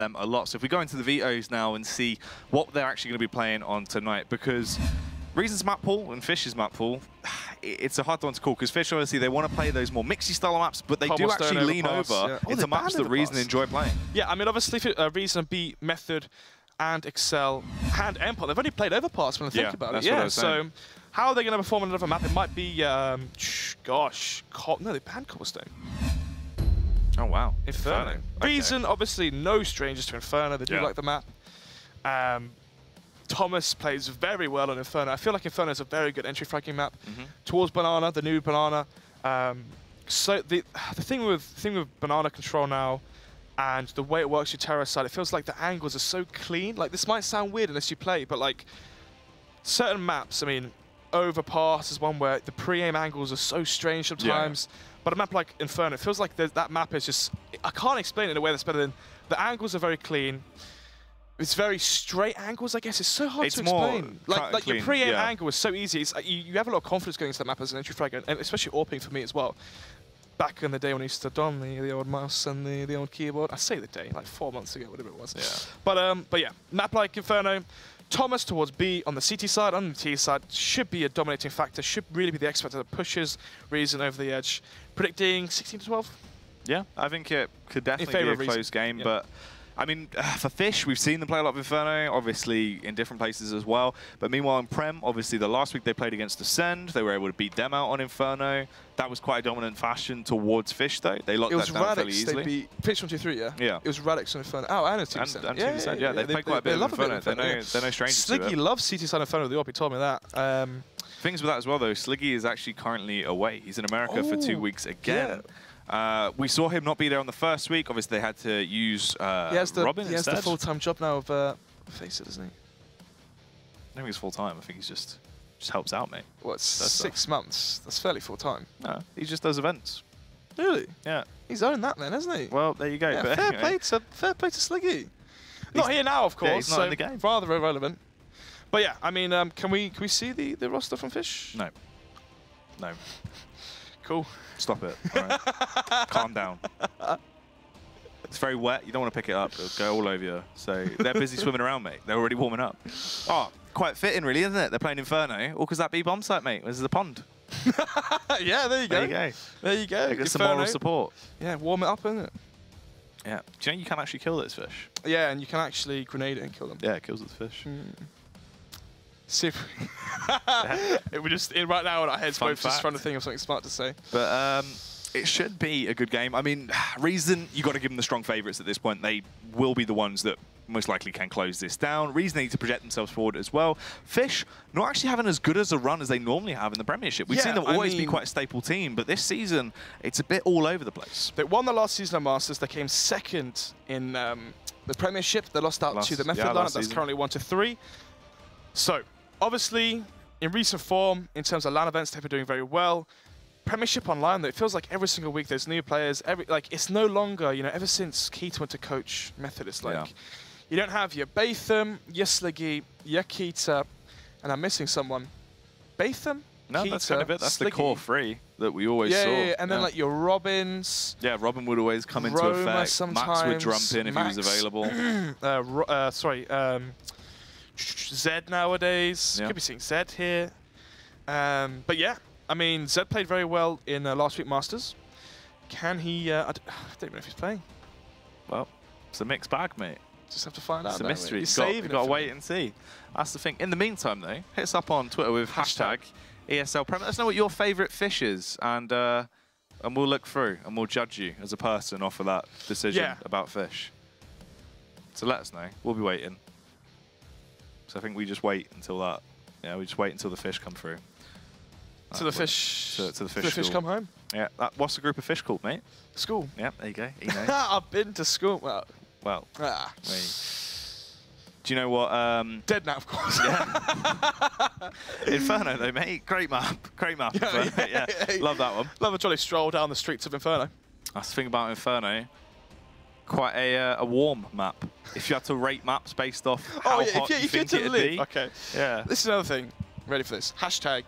them a lot. So if we go into the vetoes now and see what they're actually going to be playing on tonight, because Reason's map pool and Fish's map pool, it's a hard one to call, because Fish, obviously, they want to play those more mixy style maps, but they do actually lean over into maps that Reason enjoy playing. Yeah, I mean, obviously, Reason beat Method and Excel and Empire. They've only played Overpass when I think about it. Yeah, so how are they going to perform on another map? It might be, no, they banned Cobblestone. Oh, wow. Inferno. Okay. Reason, obviously, no strangers to Inferno. They do like the map. Thomas plays very well on Inferno. I feel like Inferno is a very good entry fragging map towards Banana, the new Banana. So the thing with Banana control now, and the way it works your terror side, it feels like the angles are so clean. Like, this might sound weird unless you play, but like certain maps, I mean, Overpass is one where the pre-aim angles are so strange sometimes. But a map like Inferno, it feels like that map is just, I can't explain it in a way that's better than, the angles are very clean. It's very straight angles, I guess. It's so hard to explain. Like your pre-aim angle is so easy. It's like you have a lot of confidence going into that map as an entry fragger, and especially AWPing for me as well. Back in the day when I used to don the old mouse and the old keyboard. I say the day, like 4 months ago, whatever it was. Yeah. But yeah, map like Inferno. Thomas towards B on the CT side, on the T side, should be a dominating factor, should really be the X factor that pushes Reason over the edge. Predicting 16-12? Yeah, I think it could definitely be a close game, but I mean, for Fish, we've seen them play a lot of Inferno, obviously in different places as well. But meanwhile, in Prem, obviously the last week they played against Ascend, they were able to beat them out on Inferno. That was quite a dominant fashion towards Fish, though. They locked that down fairly easily. It was Radix, they beat Fish123, yeah? Yeah. It was Radix on Inferno. Oh, and a Team Ascend. And yeah, they play quite a bit of Inferno. They're no strangers to it. Sliggy loves CT side Inferno, the OP told me that. Things with that as well, though, Sliggy is actually currently away. He's in America for 2 weeks again. We saw him not be there on the first week. Obviously, they had to use Robin instead. He has the full-time job now of Faceit, doesn't he? I don't think he's full-time. I think he's just helps out, mate. What, 6 months? That's fairly full-time. No, he just does events. Really? Yeah. He's owned that then, hasn't he? Well, there you go. Yeah, but fair play to Sliggy. Not here now, of course. Yeah, he's not in the game. Rather irrelevant. But yeah, I mean, can we see the roster from Fish? No. No. Cool. Stop it. All right. Calm down. It's very wet. You don't want to pick it up. It'll go all over you. So they're busy swimming around, mate. They're already warming up. Oh, quite fitting, really, isn't it? They're playing Inferno. All because that B bomb site, mate. This is the pond. Yeah, there you go. There you go. There you go. Get some moral support. Yeah, warm it up, isn't it? Yeah. Do you know you can actually kill this fish? Yeah, and you can actually grenade it and kill them. Yeah, it kills the fish. See if we're just in right now in our heads, both just trying to think of something smart to say. But it should be a good game. I mean, Reason, you got to give them the strong favourites at this point. They will be the ones that most likely can close this down. Reason need to project themselves forward as well. Fish not actually having as good as a run as they normally have in the Premiership. We've seen them always be quite a staple team, but this season it's a bit all over the place. They won the last season of Masters. They came second in the Premiership. They lost out to the Method lineup. That's currently 1-3. So obviously, in recent form, in terms of LAN events, they've been doing very well. Premiership Online, though, it feels like every single week there's new players. It's no longer, you know, ever since Keita went to coach Method, it's like, you don't have your Batham, your Sliggy, your Keita, and I'm missing someone. Batham? No, Keita, that's kind of it. That's Sliggy. The core three that we always saw. Yeah, and then like your Robins. Yeah, Robin would always come into effect. Sometimes. Max would jump in if he was available. Zed nowadays. Could be seeing Zed here. But yeah, I mean, Zed played very well in last week Masters. Can he... I don't even know if he's playing. Well, it's a mixed bag, mate. Just have to find out. It's a mystery. You've got to wait and see. That's the thing. In the meantime, though, hit us up on Twitter with hashtag ESL Prem. Let us know what your favourite fish is, and we'll look through and we'll judge you as a person off of that decision about fish. So let us know. We'll be waiting. So I think we just wait until that. Yeah, we just wait until the fish come through. To the fish. To the fish come home. Yeah. What's the group of fish called, mate? School. Yeah. There you go. You know. I've been to school. Well. Do you know what? Dead now, of course. Yeah. Inferno, though, mate. Great map. Great map. Yeah. Love that one. Love a jolly stroll down the streets of Inferno. That's the thing about Inferno. Quite a warm map. If you had to rate maps based off how hot you think it'd be. Okay. Yeah. This is another thing. Ready for this? Hashtag.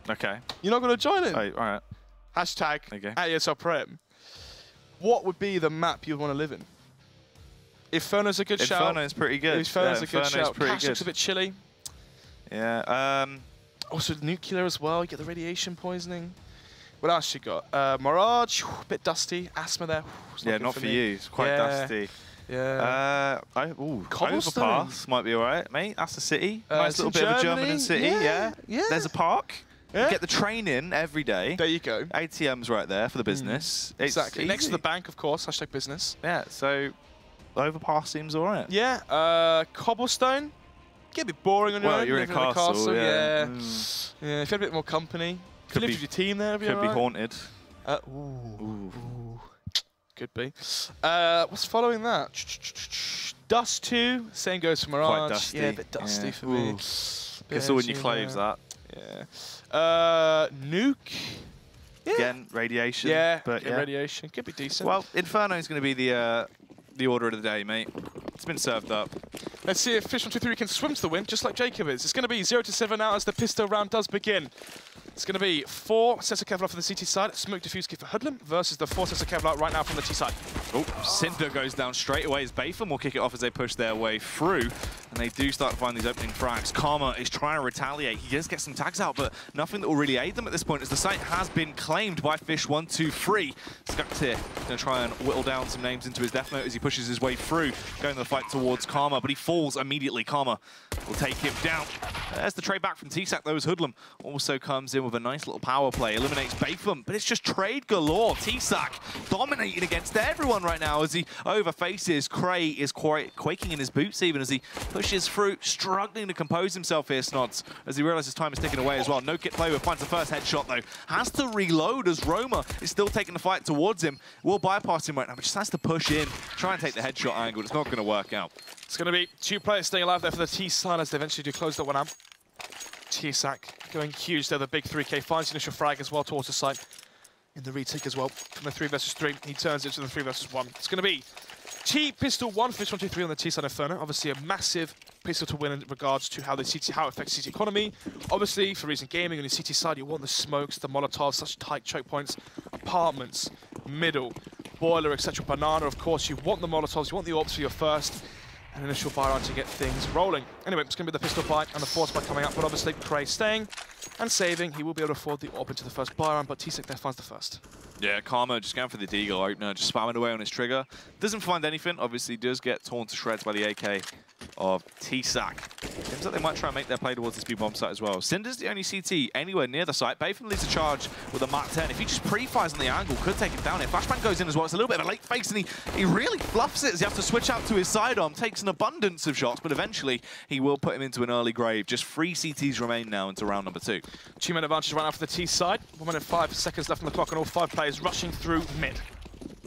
Okay. You're not going to join in? Oh, all right. Hashtag ESL Prem. What would be the map you'd want to live in? Inferno's a good shout. Inferno's pretty good. Inferno's a good shout. Pretty Cash good. looks a bit chilly. Yeah. Also nuclear as well. You get the radiation poisoning. What else you got? Mirage, a bit dusty. Asthma there. Yeah, not for you. It's quite dusty. Yeah. Overpass might be all right, mate. That's the city. Nice little bit of a German city. Yeah. There's a park. Yeah. You get the train in every day. There you go. ATM's right there for the business. Exactly. Next to the bank, of course. # business. Yeah. So overpass seems all right. Yeah. Cobblestone. Get a bit boring on your own. You're in a castle. Yeah. Yeah. If you had a bit more company. Could live with your team there. Could be haunted. Ooh. Could be. What's following that? Dust 2. Same goes for Mirage. Quite dusty. Yeah, a bit dusty for me. Guess all in your clothes, that. Yeah. Nuke. Yeah. Again, radiation. Yeah, but radiation. Could be decent. Well, Inferno's going to be the order of the day, mate. It's been served up. Let's see if fish123 can swim to the win, just like Jacob is. It's going to be 0-7 now as the pistol round does begin. It's going to be 4 sets of Kevlar for the CT side, smoke diffuse kit for Hoodlum versus the 4 sets of Kevlar right now from the T side. Oh, Cinder goes down straight away as Bayfam will kick it off as they push their way through. And they do start to find these opening frags. Karma is trying to retaliate. He does get some tags out, but nothing that will really aid them at this point as the site has been claimed by fish123. Skux here going to try and whittle down some names into his death note as he pushes his way through, going the fight towards Karma, but he falls immediately. Karma will take him down. There's the trade back from T-Sac, though, as Hoodlum also comes in with a nice little power play, eliminates Bayfam, but it's just trade galore. T-Sac dominating against everyone right now as he overfaces. Cray is quite quaking in his boots even as he pushes through, struggling to compose himself here, Snods, as he realizes time is ticking away as well. No kit player finds the first headshot, though. Has to reload as Roma is still taking the fight towards him. Will bypass him right now, but just has to push in, try and take the headshot angle. It's not going to work out. It's going to be 2 players staying alive there for the T-side as they eventually do close that one out. T-Sac going huge there, the big 3K, finds the initial frag as well towards the side. In the retake as well, from the 3 versus 3, he turns it to the 3 versus 1. It's going to be T-Pistol 1 for fish123 on the T-side Inferno. Obviously a massive pistol to win in regards to how it affects CT economy. Obviously, for Reason Gaming on the CT side, you want the smokes, the Molotovs, such tight choke points, apartments, middle, boiler, etc. Banana, of course, you want the Molotovs, you want the AWPs for your first and initial fire on to get things rolling. Anyway, it's going to be the pistol fight and the force fight coming up, but obviously Cray staying and saving. He will be able to afford the AWP into the first buy round, but T-Sac there finds the first. Yeah, Karma just going for the Deagle opener, just spamming away on his trigger. Doesn't find anything, obviously does get torn to shreds by the AK of T-Sac. Seems like they might try and make their play towards this B-bomb site as well. Cinder's the only CT anywhere near the site. Bayfam leads a charge with a Mark 10. If he just pre-fires on the angle, could take him down here. Flashbang goes in as well. It's a little bit of a late face, and he really fluffs it as he has to switch out to his sidearm. Takes an abundance of shots, but eventually he will put him into an early grave. Just 3 CTs remain now into round number 2. 2-man advantage right now for the T side. 1 minute 5 seconds left on the clock, and all 5 players rushing through mid.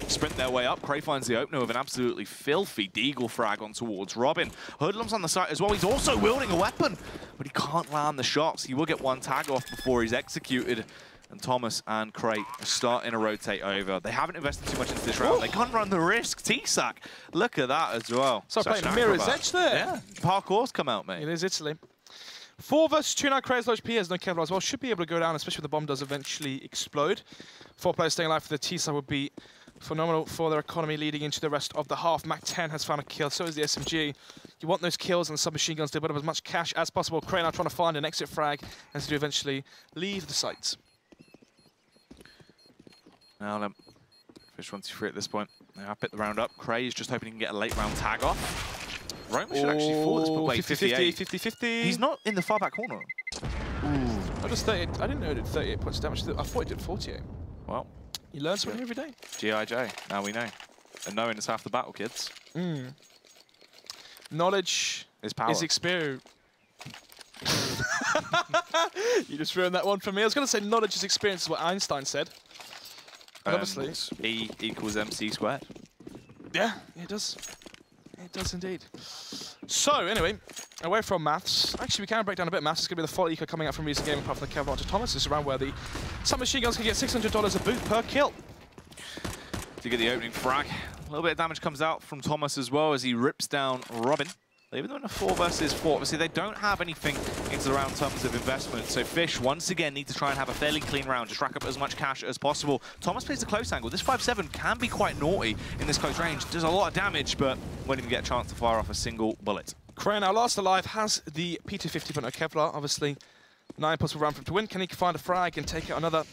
Sprint their way up. Cray finds the opener with an absolutely filthy Deagle frag on towards Robin. Hoodlum's on the site as well. He's also wielding a weapon, but he can't land the shots. He will get 1 tag off before he's executed. And Thomas and Cray are starting to rotate over. They haven't invested too much into this round. They can't run the risk. T-Sac, look at that as well. So playing Mirror's Edge there. Yeah, parkour's come out, mate. It is Italy. 4 versus 2 now. Cray's low HP has no Kevlar as well. Should be able to go down, especially when the bomb does eventually explode. 4 players staying alive for the T-side would be phenomenal for their economy leading into the rest of the half. Mac 10 has found a kill, so is the SMG. You want those kills and the submachine guns to build up as much cash as possible. Cray now trying to find an exit frag and to eventually leave the site. Now then, fish123 at this point. They have picked the round up. Cray is just hoping he can get a late round tag off. Roma should actually fall this, but wait, 58. 50-50. He's not in the far back corner. I didn't know it did 38 points damage. I thought it did 48. Well, you learn something every day. G.I.J. Now we know. And knowing is half the battle, kids. Knowledge is power. Is experience. You just ruined that one for me. I was going to say knowledge is experience is what Einstein said. Obviously. E equals MC squared. Yeah, it does. It does indeed. So, anyway, away from maths. Actually, we can break down a bit of maths. It's going to be the full eco coming out from Reason Gaming apart from the Kevlar to Thomas. This is around where the submachine guns can get $600 a boot per kill. To get the opening frag. A little bit of damage comes out from Thomas as well as he rips down Robin. Leaving them in a 4 versus 4. Obviously, they don't have anything into the round in terms of investment. So Fish, once again, need to try and have a fairly clean round. Just rack up as much cash as possible. Thomas plays a close angle. This 5-7 can be quite naughty in this close range. Does a lot of damage, but won't even get a chance to fire off a single bullet. Crane, our last alive, has the P250 but no Kevlar. Obviously, 9 possible round for him to win. Can he find a frag and take out another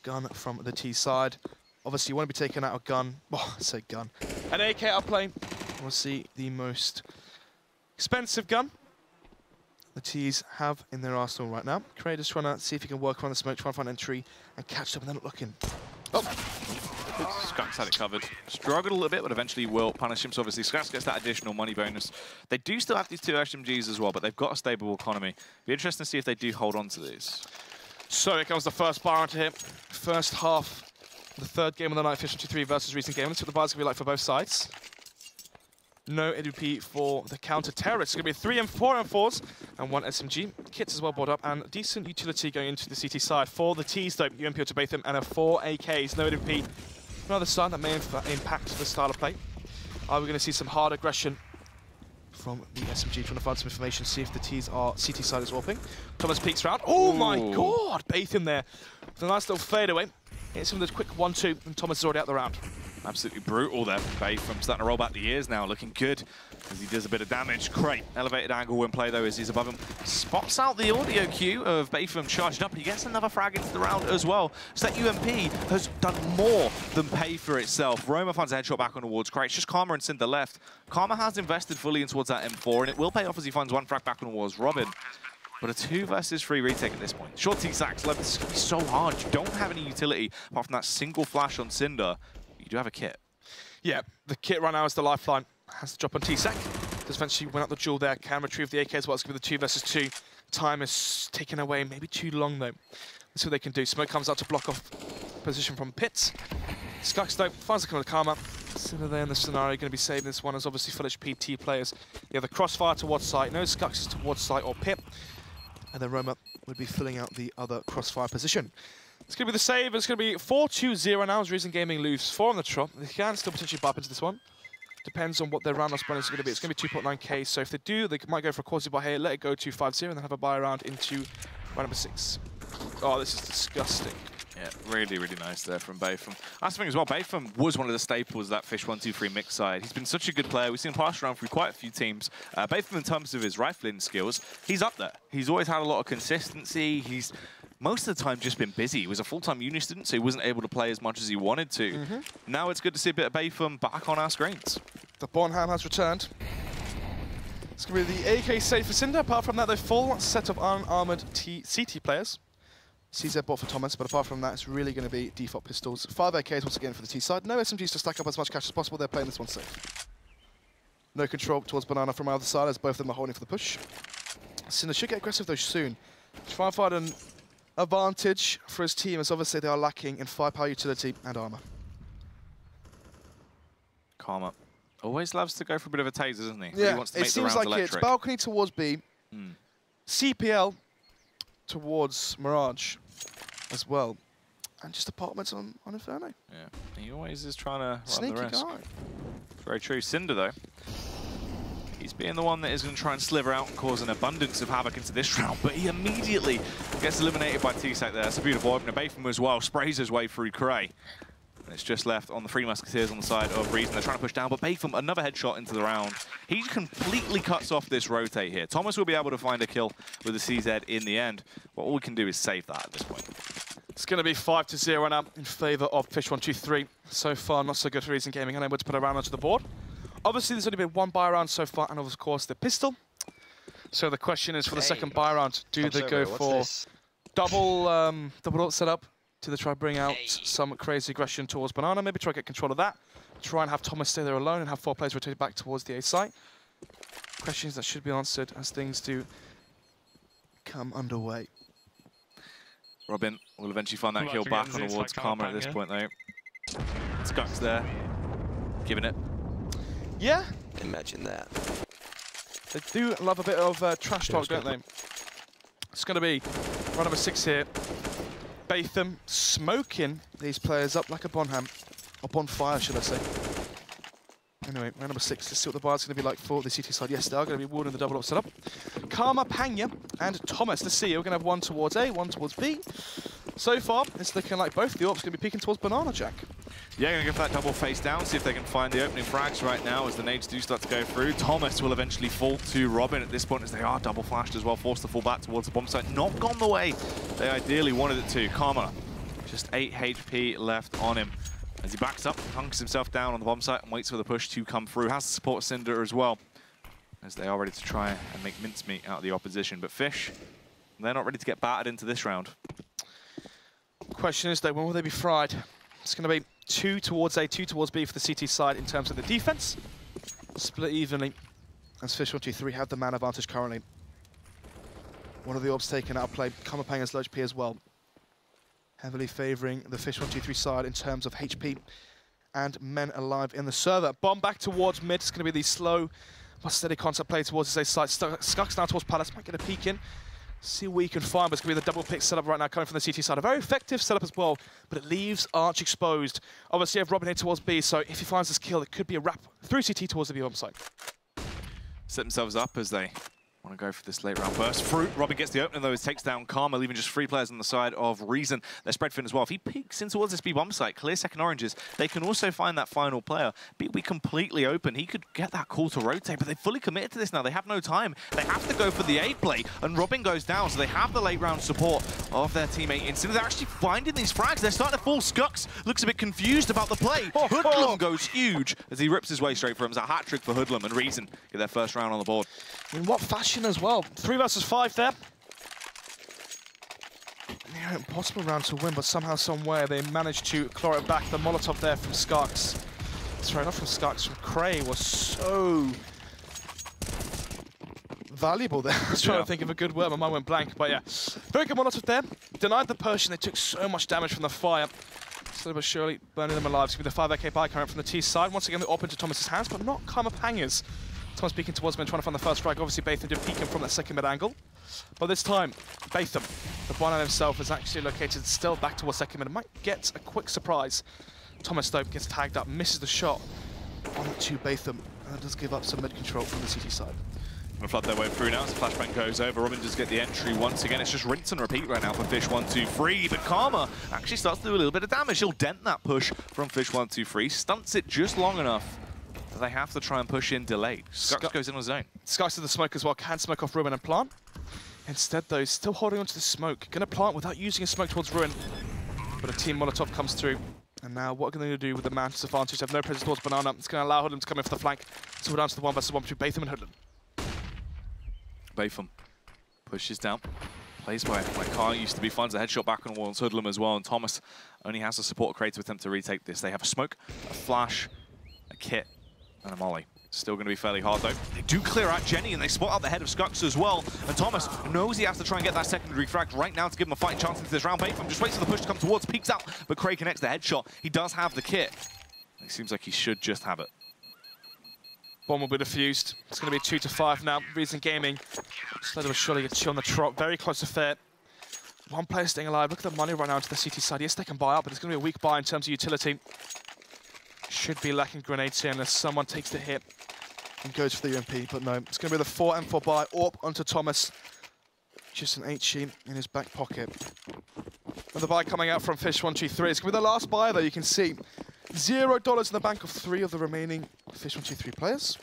gun from the T side? Obviously, you want to be taking out a gun. Oh, I say gun. An AK outplay. Obviously, the most expensive gun the T's have in their arsenal right now. Crane is trying to see if he can work around the smoke, try and find entry, and catch them, and they're not looking. Oh! Skux had it covered. Struggled a little bit, but eventually will punish him. So obviously, Skux gets that additional money bonus. They do still have these 2 SMGs as well, but they've got a stable economy. Be interesting to see if they do hold on to these. So here comes the first bar onto him. First half, the 3rd game of the night, fish123 versus recent game. Let's see what the bar's going to be like for both sides. No AWP for the counter-terrorists. It's going to be 3 and 4 and 4s and 1 SMG. Kits as well brought up, and decent utility going into the CT side. For the T's, though, UMP to Batham and a 4 AKs. No AWP. Another side that may impact the style of play. Are we going to see some hard aggression from the SMG, trying to find some information, see if the T's are CT side is warping. Thomas peeks round. Oh my god! Batham there with a nice little fadeaway. Hits him with a quick 1-2, and Thomas is already out the round. Absolutely brutal there. Batham starting to roll back the ears now, looking good as he does a bit of damage. Great elevated angle in play though as he's above him. Spots out the audio cue of Batham charged up. He gets another frag into the round as well. So that UMP has done more than pay for itself. Roma finds a headshot back on towards Crate. It's just Karma and Cinder left. Karma has invested fully in towards that M4, and it will pay off as he finds 1 frag back on towards Robin. But a 2 versus 3 retake at this point. Short T-Sacks left. This is going to be so hard. You don't have any utility apart from that single flash on Cinder. You do have a kit. Yeah, the kit right now is the lifeline. Has to drop on T-Sac. Does eventually win out the duel there. Can retrieve the AK as well. It's going to be the 2 versus 2. Time is taken away. Maybe too long, though. Let's see what they can do. Smoke comes out to block off position from Pits. Skux, though, finds the Karma. Cinder there in the scenario. Going to be saving this one as obviously full HP T players. Yeah, the crossfire towards site. No Skux towards site or Pit. And then Roma would be filling out the other crossfire position. It's going to be the save. It's going to be 4-2-0 now as Reason Gaming lose 4 on the trot. They can still potentially bump into this one. Depends on what their round loss bonus is going to be. It's going to be 2.9k. So if they do, they might go for a quasi buy here, let it go to 5-0, and then have a buy around into round number 6. Oh, this is disgusting. Yeah, really, really nice there from Batham. That's the thing as well, Batham was one of the staples of that fish123 mix side. He's been such a good player. We've seen him pass around through quite a few teams. Batham, in terms of his rifling skills, he's up there. He's always had a lot of consistency. He's most of the time just been busy. He was a full-time uni student, so he wasn't able to play as much as he wanted to. Now it's good to see a bit of Batham back on our screens. The Bonham has returned. It's going to be the AK save for Cinder. Apart from that, the full set of unarmored CT players. CZ bought for Thomas, but apart from that, it's really going to be default pistols. 5 AKs once again for the T side. No SMGs to stack up as much cash as possible. They're playing this one safe. No control towards Banana from either side as both of them are holding for the push. Cinder should get aggressive though soon. Try and find an advantage for his team as obviously they are lacking in firepower, utility and armor. Karma always loves to go for a bit of a taser, doesn't he? Yeah, he wants to make it seems like electric. it's balcony towards B, CPL towards Mirage as well, and just apartments on Inferno. Yeah, he always is trying to run the risk. Sneaky guy. Very true. Cinder, though, he's being the one that is going to try and sliver out and cause an abundance of havoc into this round, but he immediately gets eliminated by T-Sac there. That's a beautiful opener. Batham as well sprays his way through Cray. And it's just left on the 3 Musketeers on the side of Reason. They're trying to push down, but Batham, another headshot into the round. He completely cuts off this rotate here. Thomas will be able to find a kill with the CZ in the end. But all we can do is save that at this point. It's going to be 5-0 now in favour of fish123. So far, not so good for Reason Gaming, unable to put a round onto the board. Obviously, there's only been 1 buy round so far, and of course, the pistol. So the question is for the second buy round, do they go for double ult setup? Do they try to bring out some crazy aggression towards Banana? Maybe try to get control of that. Try and have Thomas stay there alone and have 4 players rotate back towards the A site. Questions that should be answered as things do come underway. Robin will eventually find that kill back on towards Karma at this point, though. Skux there, giving it. Yeah. Imagine that. They do love a bit of trash talk, don't they? It's going to be round number 6 here. Batham smoking these players up like a Bonham. Or bonfire, should I say. Anyway, round number 6, let's see what the buy's going to be like for the CT side. Yes, they are going to be warding the double up setup. Karma, Panya, and Thomas. Let's see, we're going to have one towards A, one towards B. So far, it's looking like both the orbs going to be peeking towards Banana Jack. Yeah, going to go for that double face down, see if they can find the opening frags right now as the nades do start to go through. Thomas will eventually fall to Robin at this point as they are double flashed as well, forced to fall back towards the bomb site. Not gone the way they ideally wanted it to. Karma, just 8 HP left on him. As he backs up, hunkers himself down on the bomb site and waits for the push to come through. Has to support Cinder as well, as they are ready to try and make mincemeat out of the opposition. But Fish, they're not ready to get battered into this round. Question is, though, when will they be fried? It's going to be 2 towards A, 2 towards B for the CT side in terms of the defense. Split evenly, as fish123 have the man advantage currently. One of the orbs taken out of play. Kamapang has low HP as well. Heavily favouring the fish123 side in terms of HP and men alive in the server. Bomb back towards mid. It's going to be the slow but steady concept play towards his side. Skux now towards Palace. Might get a peek in. See what you can find, but it's going to be the double pick setup right now coming from the CT side. A very effective setup as well, but it leaves Arch exposed. Obviously, you have Robin here towards B, so if he finds this kill, it could be a wrap through CT towards the B bomb site. Set themselves up as they want to go for this late round burst. Fruit, Robin gets the opening though, he takes down Karma, leaving just 3 players on the side of Reason. They're spread thin as well. If he peeks in towards this B bomb site, clear second oranges, they can also find that final player. Be completely open. He could get that call to rotate, but they're fully committed to this now. They have no time. They have to go for the A play, and Robin goes down, so they have the late round support of their teammate Instant. They're actually finding these frags. They're starting to fall. Skux looks a bit confused about the play. Hoodlum goes huge as he rips his way straight for him. It's a hat trick for Hoodlum, and Reason get their first round on the board. In what fashion as well? 3 versus 5 there. Near impossible round to win, but somehow, somewhere, they managed to claw it back. The Molotov there from Skux. Sorry, not from Skux, from Cray was so valuable there. I was trying to think of a good word, my mind went blank, but yeah. Very good Molotov there. Denied the push, and they took so much damage from the fire. Slowly but surely burning them alive. It's going to be the 5 AK buy coming from the T side. Once again, the op into Thomas's hands, but not Karma Pangers. Thomas peeking towards mid, trying to find the first frag. Obviously, Batham did peek him from that second mid angle. But this time, Batham, the Bono himself, is actually located still back towards second mid. Might get a quick surprise. Thomas, though, gets tagged up, misses the shot onto Batham. And that does give up some mid control from the CT side. Going to flood their way through now as the flashbang goes over. Robin does get the entry once again. It's just rinse and repeat right now for fish123. But Karma actually starts to do a little bit of damage. He'll dent that push from fish123. Stunts it just long enough. They have to try and push in delayed. Skux goes in on his own. Skux to the smoke as well, can smoke off Ruin and plant. Instead though, he's still holding onto the smoke. Gonna plant without using a smoke towards Ruin. But a team Molotov comes through. And now what are they gonna do with the man's advantage? They have no presence towards Banana. It's gonna allow Hoodlum to come in for the flank. So we're down to the 1 versus 1 between Batham and Hoodlum. Batham pushes down. Plays by Kyle used to be, finds a headshot back on Warren's Hoodlum as well. And Thomas only has the support created with him to retake this. They have a smoke, a flash, a kit, and a molly. Still going to be fairly hard though. They do clear out Jenny and they spot out the head of Skux as well. And Thomas knows he has to try and get that secondary frag right now to give him a fighting chance into this round. Batham just waits for the push to come towards, peeks out, but Craig connects the headshot. He does have the kit. It seems like he should just have it. Bomb will be defused. It's going to be 2 to 5 now. Reason Gaming. Slowly but surely gets you on the trot. Very close to fair. 1 player staying alive. Look at the money right now into the CT side. Yes, they can buy up, but it's going to be a weak buy in terms of utility. Should be lacking grenades here unless someone takes the hit and goes for the UMP, but no. It's going to be the 4M4 buy, AWP onto Thomas. Just an HE in his back pocket. And the buy coming out from fish123. It's going to be the last buy, though. You can see $0 in the bank of 3 of the remaining fish123 players.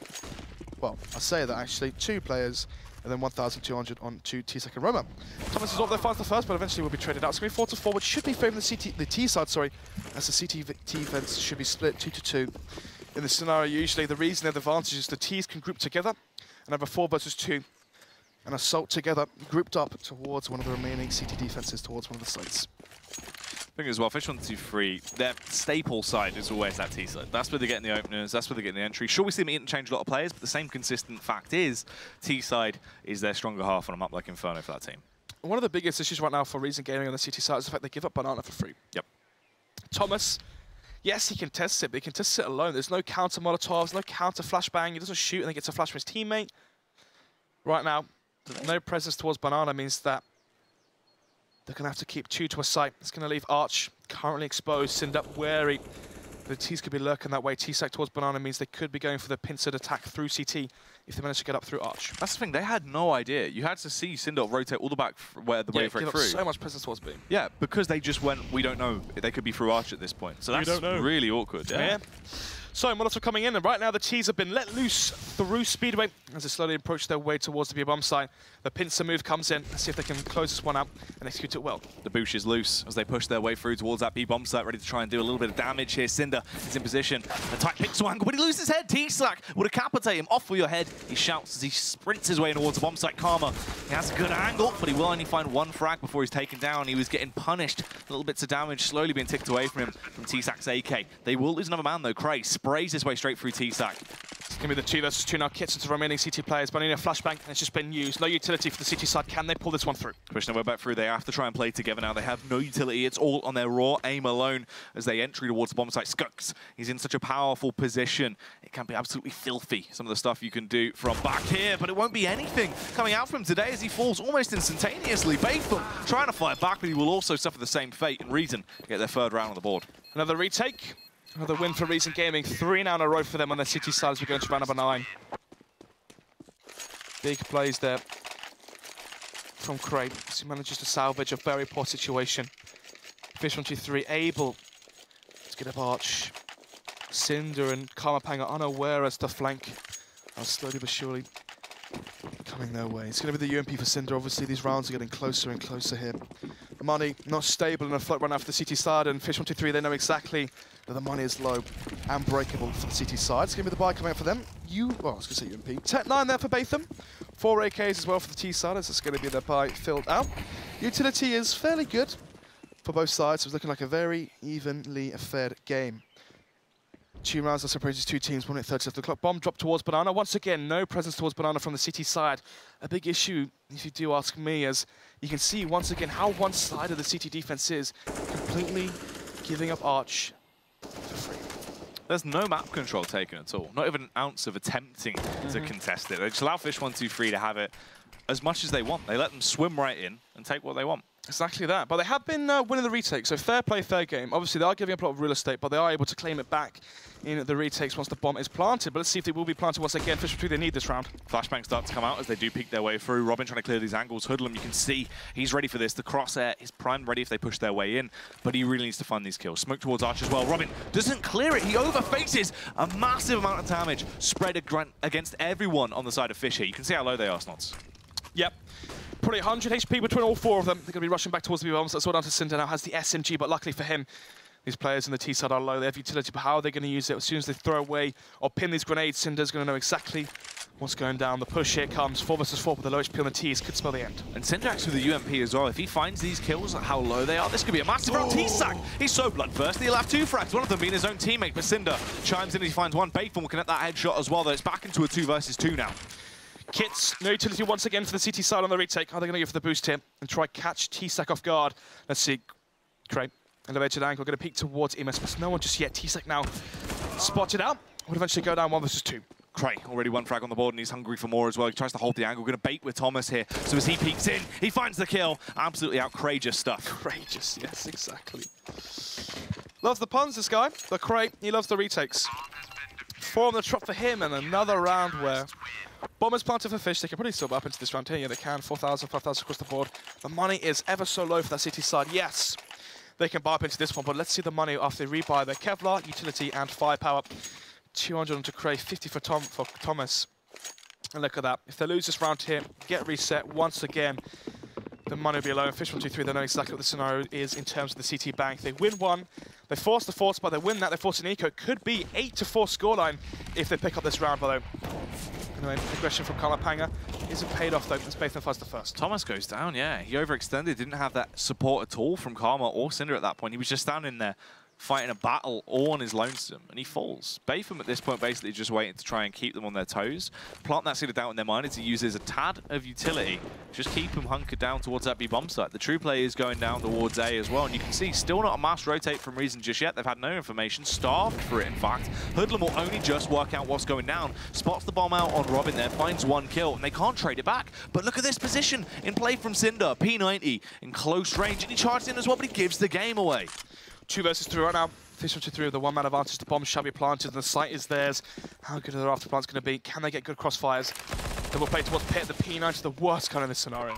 Well, I say that actually, 2 players, and then 1,200 on 2 T-second Roma. Thomas is off there, finds the first, but eventually will be traded out. It's going to be 4 to 4, which should be favouring the T side, sorry, as the CT events should be split 2 to 2. In this scenario, usually the reason they're the advantage is the Ts can group together and have a 4 versus 2 and assault together, grouped up towards one of the remaining CT defenses, towards one of the sites. I think as well, fish123, their staple side is always that T side. That's where they're getting the openers, that's where they're getting the entry. Sure, we see them interchange a lot of players, but the same consistent fact is T side is their stronger half on a map like Inferno for that team. One of the biggest issues right now for Reason Gaming on the CT side is the fact they give up Banana for free. Yep. Thomas, yes, he can test it, but he can test it alone. There's no counter Molotovs, no counter flashbang. He doesn't shoot and then gets a flash from his teammate. Right now, no presence towards Banana means that they're going to have to keep 2 to a site. It's going to leave Arch currently exposed, Cinder wary. The T's could be lurking that way. T-Sack towards Banana means they could be going for the pincered attack through CT if they manage to get up through Arch. That's the thing, they had no idea. You had to see Cinder rotate all the back where the way for it through. So much presence towards B. Yeah, because they just went, we don't know. They could be through Arch at this point. So that's really awkward. Yeah. So Molotov coming in, and right now the T's have been let loose through Speedway as they slowly approach their way towards the B bomb site. The pincer move comes in. Let's see if they can close this one out and execute it well. The Boosh is loose as they push their way through towards that B bomb site, ready to try and do a little bit of damage here. Cinder is in position. A tight pixel angle, but he loses his head. T-Slack would decapitate him. Off for your head. He shouts as he sprints his way towards the bomb site. Karma, he has a good angle, but he will only find one frag before he's taken down. He was getting punished. Little bits of damage slowly being ticked away from him from T-Sack's AK. They will lose another man though. Cray sprays his way straight through T-Sack. It's going to be the 2 versus 2 now. Kits into the remaining CT players. But in a flashbang, and it's just been used. No utility for the CT side. Can they pull this one through? Pushing their way back through. They have to try and play together now. They have no utility. It's all on their raw aim alone as they entry towards the bomb site. Skux, he's in such a powerful position. It can be absolutely filthy, some of the stuff you can do from back here, but it won't be anything coming out from him today as he falls almost instantaneously. Batham trying to fight back, but he will also suffer the same fate and Reason to get their 3rd round on the board. Another retake. Another win for Reason Gaming. 3 now in a row for them on their CT side as we go into round number 9. Big plays there from Craig as he manages to salvage a very poor situation. fish123 able to get up Arch. Cinder and Karma Pang are unaware as to flank. Slowly but surely coming their way. It's going to be the UMP for Cinder. Obviously, these rounds are getting closer and closer here. Money not stable and a float run out for the CT side, and fish123, they know exactly that the money is low and breakable for the CT side. It's going to be the buy coming out for them. I was going to say UMP. Tech 9 there for Batham. 4 AKs as well for the T side, as it's going to be their buy filled out. Utility is fairly good for both sides. It's looking like a very evenly fed game. 2 rounds that separates these 2 teams, 1 minute 30 left. The clock. Bomb dropped towards Banana. Once again, no presence towards Banana from the CT side. A big issue, if you do ask me, as you can see once again how one side of the CT defense is completely giving up Arch for free. There's no map control taken at all. Not even an ounce of attempting to contest it. They just allow fish123 to have it as much as they want. They let them swim right in and take what they want. Exactly that. But they have been winning the retakes, so fair play, fair game. Obviously, they are giving up a lot of real estate, but they are able to claim it back in the retakes once the bomb is planted. But let's see if they will be planted once again. fish123, they need this round. Flashbangs start to come out as they do peek their way through. Robin trying to clear these angles. Hoodlum, you can see he's ready for this. The crosshair is primed, ready if they push their way in, but he really needs to find these kills. Smoke towards Arch as well. Robin doesn't clear it. He overfaces a massive amount of damage spread against everyone on the side of Fish here. You can see how low they are, Snots. Yep. Probably 100 HP between all 4 of them. They're going to be rushing back towards the B-bombs. That's all down to Cinder now has the SMG, but luckily for him, these players in the T side are low. They have utility, but how are they going to use it? As soon as they throw away or pin these grenades, Cinder's going to know exactly what's going down. The push here comes. 4 versus 4, but the low HP on the T's could spell the end. And Cinder with the UMP as well. If he finds these kills, how low they are, this could be a massive round. T-Sack, he's so bloodthirsty. He'll have 2 frags, one of them being his own teammate, but Cinder chimes in and he finds one. Batham will connect that headshot as well, though it's back into a 2 versus 2 now. Kits, no utility once again for the CT side on the retake. Are they going to go for the boost here and try catch T-Sack off guard? Let's see. Cray, elevated angle, going to peek towards Emus, but no one just yet. T-Sack now spotted out. Would eventually go down 1 versus 2. Cray, already 1 frag on the board, and he's hungry for more as well. He tries to hold the angle, going to bait with Thomas here. So as he peeks in, he finds the kill. Absolutely outrageous stuff. Outrageous, yes, exactly. Loves the puns, this guy. But Cray, he loves the retakes. 4 on the trot for him, and another round where Bombers planted for Fish. They can probably still up into this round here. Yeah, they can. 4,000, 5,000 across the board. The money is ever so low for that CT side. Yes, they can buy up into this one, but let's see the money after they rebuy their Kevlar, utility, and firepower. 200 onto Cray, 50 for Thomas. And look at that. If they lose this round here, get reset once again, the money will be low. fish123, they know exactly what the scenario is in terms of the CT bank. They win 1. They force the force, but they win that. They force an eco. It could be 8-4 scoreline if they pick up this round, though. Anyway, aggression from Karma Panga isn't paid off, though, as Batham fights the first. Thomas goes down, yeah. He overextended, didn't have that support at all from Karma or Cinder at that point. He was just standing there fighting a battle all on his lonesome, and he falls. Batham at this point basically just waiting to try and keep them on their toes. Plant that seed of doubt in their mind as he uses a tad of utility. Just keep them hunkered down towards that B bomb site. The true play is going down towards A as well, and you can see still not a mass rotate from Reason just yet. They've had no information, starved for it in fact. Hoodlum will only just work out what's going down. Spots the bomb out on Robin there, finds 1 kill, and they can't trade it back. But look at this position in play from Cinder. P90 in close range, and he charges in as well, but he gives the game away. 2 versus 3 right now. fish123 with the one-man advantage. The bomb shall be planted, and the site is theirs. How good are their after plants going to be? Can they get good crossfires? Double play towards Pit. The P9 is the worst kind of this scenario.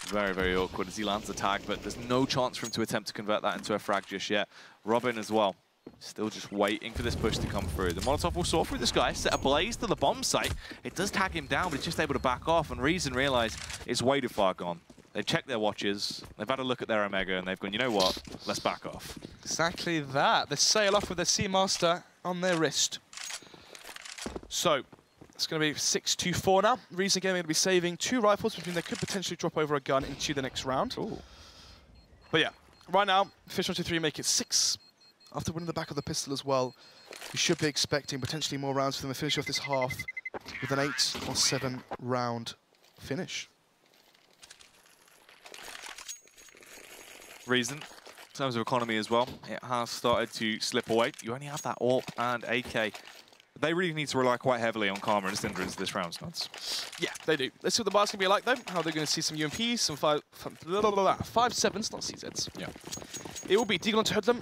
Very, very awkward as he lands the tag, but there's no chance for him to attempt to convert that into a frag just yet. Robin as well, still just waiting for this push to come through. The Molotov will saw through this guy, set ablaze to the bomb site. It does tag him down, but he's just able to back off, and Reason realise it's way too far gone. They've checked their watches, they've had a look at their Omega, and they've gone, you know what, let's back off. Exactly that. They sail off with their Seamaster on their wrist. So, it's going to be 6-2-4 now. Reason Gaming going to be saving 2 rifles, which means they could potentially drop over a gun into the next round. Ooh. But yeah, right now, fish123 make it 6. After winning the back of the pistol as well, we should be expecting potentially more rounds for them to finish off this half with an 8 or 7 round finish. Reason, in terms of economy as well, it has started to slip away. You only have that AWP and AK. They really need to rely quite heavily on Karma and Cinder into this round, Snuds. Yeah, they do. Let's see what the bar's going to be like, though. How they're going to see some UMPs, some 5.7s, not CZs. Yeah. It will be Deagle onto Hoodlum.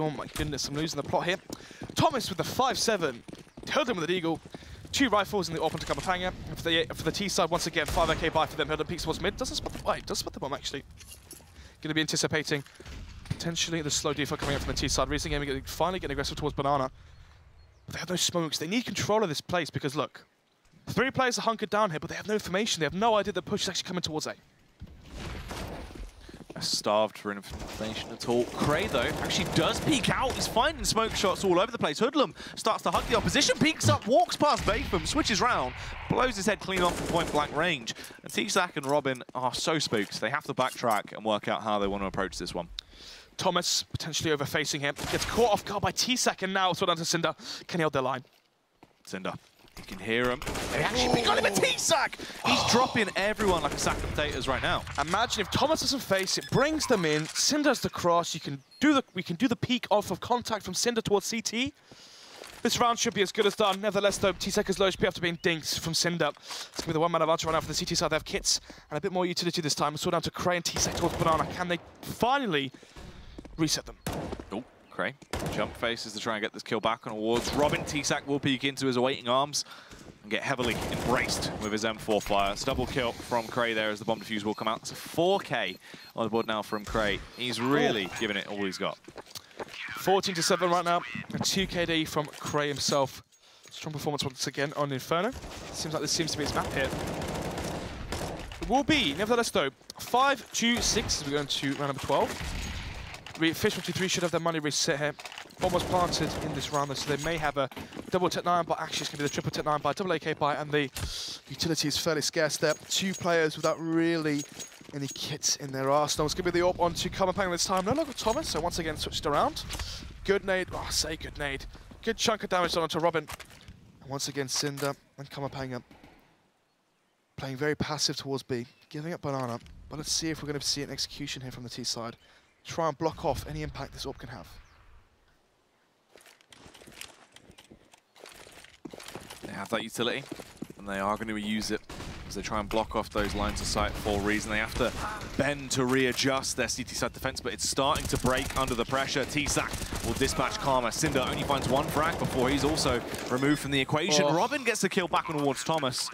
Oh my goodness, I'm losing the plot here. Thomas with the 5.7. Hoodlum with the Deagle. 2 rifles in the open to Kamapanga. For the T side, once again, 5 AK buy for them. Hoodlum peeks towards mid. Doesn't spot the bomb. Does spot the bomb, actually. Going to be anticipating potentially the slow default coming out from the T side. Reason Gaming finally getting aggressive towards Banana. But they have no smokes. They need control of this place because, look, 3 players are hunkered down here, but they have no information. They have no idea the push is actually coming towards A. Starved for information at all. Cray, though, actually does peek out. He's finding smoke shots all over the place. Hoodlum starts to hug the opposition, peeks up, walks past Batham, switches round, blows his head clean off from point-blank range. And T-Sack and Robin are so spooked. They have to backtrack and work out how they want to approach this one. Thomas potentially overfacing him. Gets caught off guard by T-Sack, and now it's down to Cinder. Can he hold their line? Cinder. You can hear him. They actually got him a T-Sack! He's dropping everyone like a sack of potatoes right now. Imagine if Thomas doesn't face it, brings them in, Cinder's the cross. We can do the peek off of contact from Cinder towards CT. This round should be as good as done. Nevertheless, though, T-Sack is low HP after being dinked from Cinder. It's going to be the one-man advantage right now for the CT side. They have kits and a bit more utility this time. Saw down to Cray and T-Sack towards Banana. Can they finally reset them? Oh, Cray. Jump faces to try and get this kill back on awards. Robin, T-Sack will peek into his awaiting arms and get heavily embraced with his M4 fire. It's a double kill from Cray there as the bomb defuse will come out. It's a 4K on the board now from Cray. He's really giving it all he's got. 14-7 right now. A 2 KD from Cray himself. Strong performance once again on Inferno. Seems like this seems to be his map here. It will be, nevertheless though, 5-2-6 as we go into round number 12. fish123 should have their money reset here. Bomb was planted in this round, so they may have a double Tech 9, but actually it's going to be the triple Tech 9 by double AK buy, and the utility is fairly scarce there. 2 players without really any kits in their arsenal. It's going to be the AWP onto Kamapang this time. No longer Thomas, so once again switched around. Good nade. Oh, say good nade. Good chunk of damage done onto Robin. And once again, Cinder and Kamapanga playing very passive towards B, giving up Banana. But let's see if we're going to see an execution here from the T side. Try and block off any impact this AWP can have. They have that utility, and they are going to use it as they try and block off those lines of sight for Reason. They have to bend to readjust their CT side defense, but it's starting to break under the pressure. T-Sack will dispatch Karma. Cinder only finds 1 frag before he's also removed from the equation. Robin gets the kill back on towards Thomas.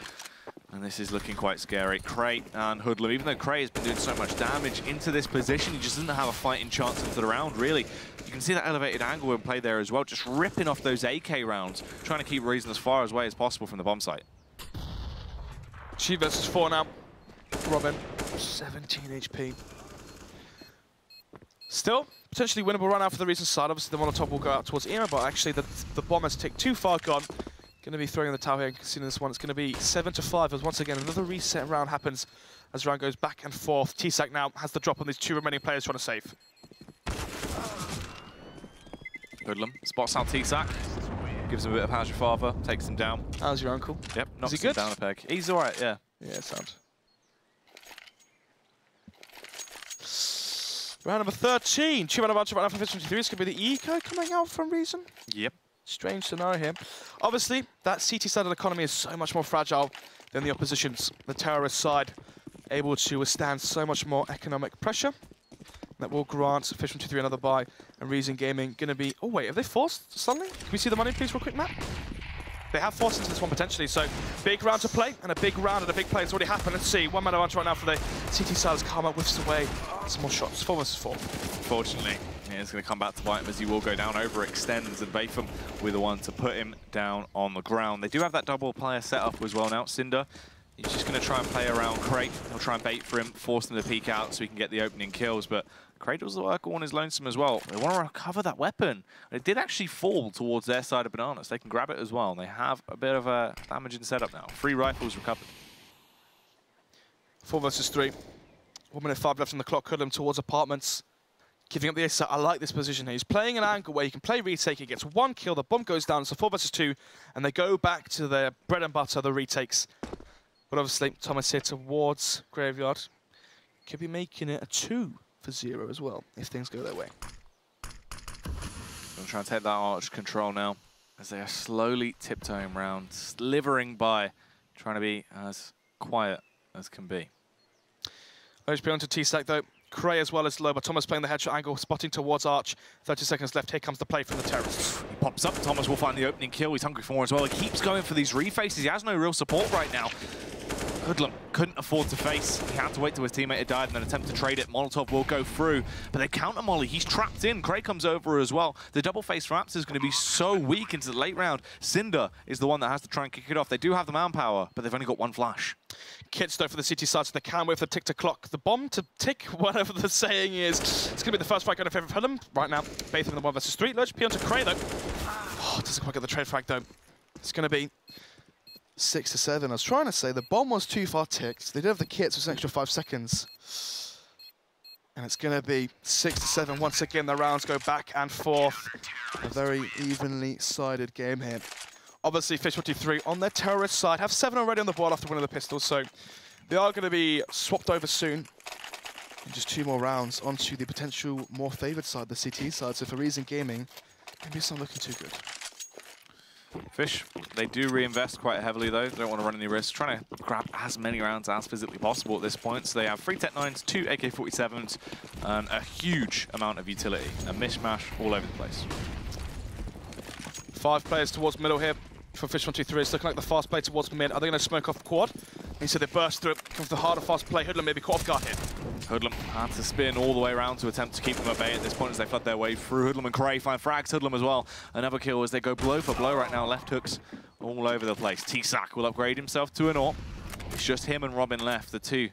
And this is looking quite scary. Cray and Hoodlum, even though Cray has been doing so much damage into this position, he just doesn't have a fighting chance into the round, really. You can see that elevated angle in play there as well, just ripping off those AK rounds, trying to keep Reason as far away as possible from the bomb site. 2 versus 4 now. Robin, 17 HP. Still, potentially winnable run out for the Reason side. Obviously, the Molotov will go out towards Ema, but actually the bomb has ticked too far gone. Going to be throwing in the tower here and considering this one. It's going to be 7-5 as once again another reset round happens as round goes back and forth. T-Sack now has the drop on these 2 remaining players trying to save. Hoodlum spots out T-Sack, gives him a bit of how's your father, takes him down. How's your uncle? Yep, knocks him down a peg. He's all right, yeah. Yeah, sound. Round number 13. 2-man advantage right now for fish123. It's going to be the eco coming out from Reason. Yep. Strange scenario here. Obviously, that CT side of the economy is so much more fragile than the opposition's. The terrorist side able to withstand so much more economic pressure. That will grant fish123 another buy, and Reason Gaming going to be... Oh, wait, have they forced something? Can we see the money, please, real quick, Matt? They have forced into this one, potentially, so big round to play, and a big round and a big play has already happened. Let's see, one man advantage right now for the CT side as Karma whiffs away. Some more shots, 4 versus 4. Fortunately, it's going to come back to bite him as he will go down, overextends, and Batham with the one to put him down on the ground. They do have that double player set up as well now. Cinder, he's just going to try and play around Crate. He'll try and bait for him, force him to peek out so he can get the opening kills, but Crate does the work on his lonesome as well. They want to recover that weapon. It did actually fall towards their side of Bananas. They can grab it as well. They have a bit of a damaging setup now. 3 rifles recovered. 4 versus 3. 1 minute 5 left on the clock. Hoodlum towards apartments. Giving up the ace. I like this position here. He's playing an angle where he can play retake. He gets 1 kill. The bomb goes down. So 4 versus 2. And they go back to their bread and butter, the retakes. But obviously, Thomas here towards Graveyard. Could be making it a 2 for 0 as well, if things go their way. Gonna try and take that arch control now, as they are slowly tiptoeing around, slithering by, trying to be as quiet as can be. HP onto T-Stack though. Cray as well as low, but Thomas playing the headshot angle, spotting towards Arch. 30 seconds left. Here comes the play from the terrorists. He pops up. Thomas will find the opening kill. He's hungry for more as well. He keeps going for these refaces. He has no real support right now. Hoodlum couldn't afford to face. He had to wait till his teammate had died and then attempt to trade it. Molotov will go through, but they counter Molly. He's trapped in. Cray comes over as well. The double face from Apps is going to be so weak into the late round. Cinder is the one that has to try and kick it off. They do have the manpower, but they've only got 1 flash. Kits though for the city side, so they can wait for the tick to clock. The bomb to tick, whatever the saying is. It's going to be the first frag going in favour of Hoodlum right now. Batham in the 1 versus 3. Lurch P onto Cray though. Oh, doesn't quite get the trade frag though. It's going to be 6 to 7. I was trying to say the bomb was too far ticked. They did have the kits, so it's an extra 5 seconds. And it's going to be 6 to 7. Once again, the rounds go back and forth. A very evenly sided game here. Obviously, fish123 on their terrorist side have 7 already on the board after winning the pistols, so they are going to be swapped over soon. And just 2 more rounds onto the potential more favoured side, the CT side. So for Reason Gaming, maybe it's not looking too good. Fish, they do reinvest quite heavily though. They don't want to run any risks. Trying to grab as many rounds as physically possible at this point. So they have 3 Tech 9s, 2 AK-47s, and a huge amount of utility. A mishmash all over the place. 5 players towards middle here for fish123. It's looking like the fast play towards mid. Are they going to smoke off quad? And so they burst through it. Comes the harder fast play. Hoodlum maybe caught off guard here. Hoodlum had to spin all the way around to attempt to keep them at bay at this point as they flood their way through. Hoodlum and Cray find frags. Hoodlum as well. Another kill as they go blow for blow right now. Left hooks all over the place. T-Sack will upgrade himself to an AWP. It's just him and Robin left, the 2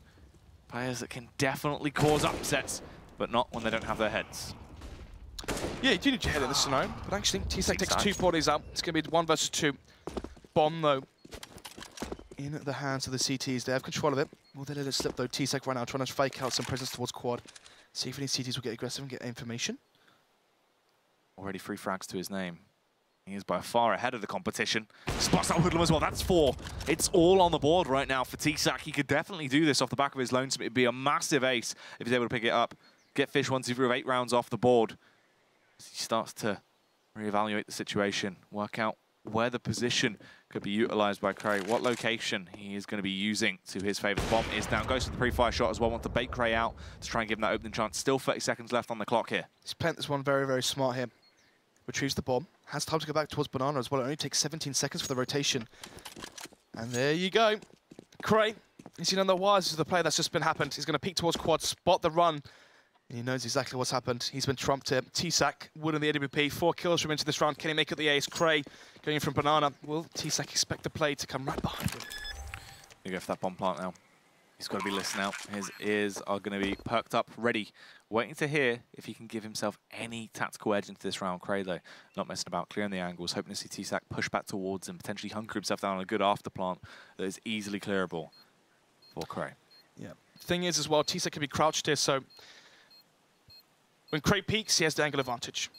players that can definitely cause upsets, but not when they don't have their heads. Yeah, you do need your head in this scenario, but actually T-Sack takes 2 bodies out. It's going to be 1 versus 2. Bomb though in the hands of the CTs. They have control of it. Will they let it slip though? T-Sack right now trying to fake out some presence towards quad. See if any CTs will get aggressive and get information. Already 3 frags to his name. He is by far ahead of the competition. Spots out Hoodlum as well. That's 4. It's all on the board right now for T-Sack. He could definitely do this off the back of his lonesome. It'd be a massive ace if he's able to pick it up. Get fish123 with 8 rounds off the board. As he starts to reevaluate the situation, work out where the position could be utilized by Cray, what location he is going to be using to his favor. The bomb is down, goes for the pre-fire shot as well, want to bait Cray out to try and give him that opening chance. Still 30 seconds left on the clock here. He's playing this one very, very smart here. Retrieves the bomb, has time to go back towards Banana as well. It only takes 17 seconds for the rotation. And there you go. Cray, he's none the wise of the play that's just been happened. He's going to peek towards quad, spot the run. And he knows exactly what's happened. He's been trumped here. T-Sack, Wood in the AWP. 4 kills from into this round. Can he make it the ace? Cray going in from Banana. Will T-Sack expect the play to come right behind him? You go for that bomb plant now. He's got to be listening out. His ears are going to be perked up, ready, waiting to hear if he can give himself any tactical edge into this round. Cray, though, not messing about, clearing the angles, hoping to see T-Sack push back towards him, potentially hunker himself down on a good after plant that is easily clearable for Cray. Yeah. Thing is, as well, T-Sack can be crouched here, so when Cray peeks, he has the angle advantage.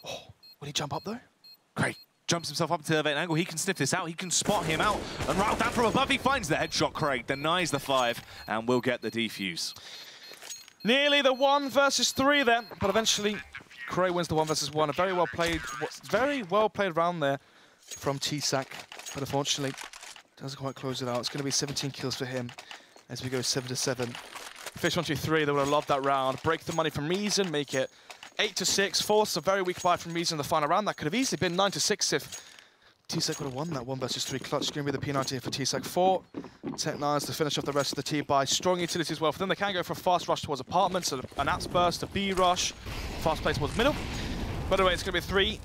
Oh, will he jump up, though? Cray jumps himself up to the elevated angle. He can sniff this out. He can spot him out. And right down from above, he finds the headshot. Cray denies the 5 and will get the defuse. Nearly the 1 versus 3 there, but eventually Cray wins the 1 versus 1. A very well played round there from T-Sack, but unfortunately doesn't quite close it out. It's going to be 17 kills for him as we go 7 to 7. fish123, they would have loved that round. Break the money from Reason, make it 8-6. Force a very weak buy from Reason in the final round. That could have easily been 9-6 if T-Sec would have won that 1 versus 3 clutch screen with the P90 for T-Sec 4. Tech9s to finish off the rest of the T-buy. Strong utility as well for them. They can go for a fast rush towards apartments, an apps burst, a B rush, fast play towards middle. By the way, it's going to be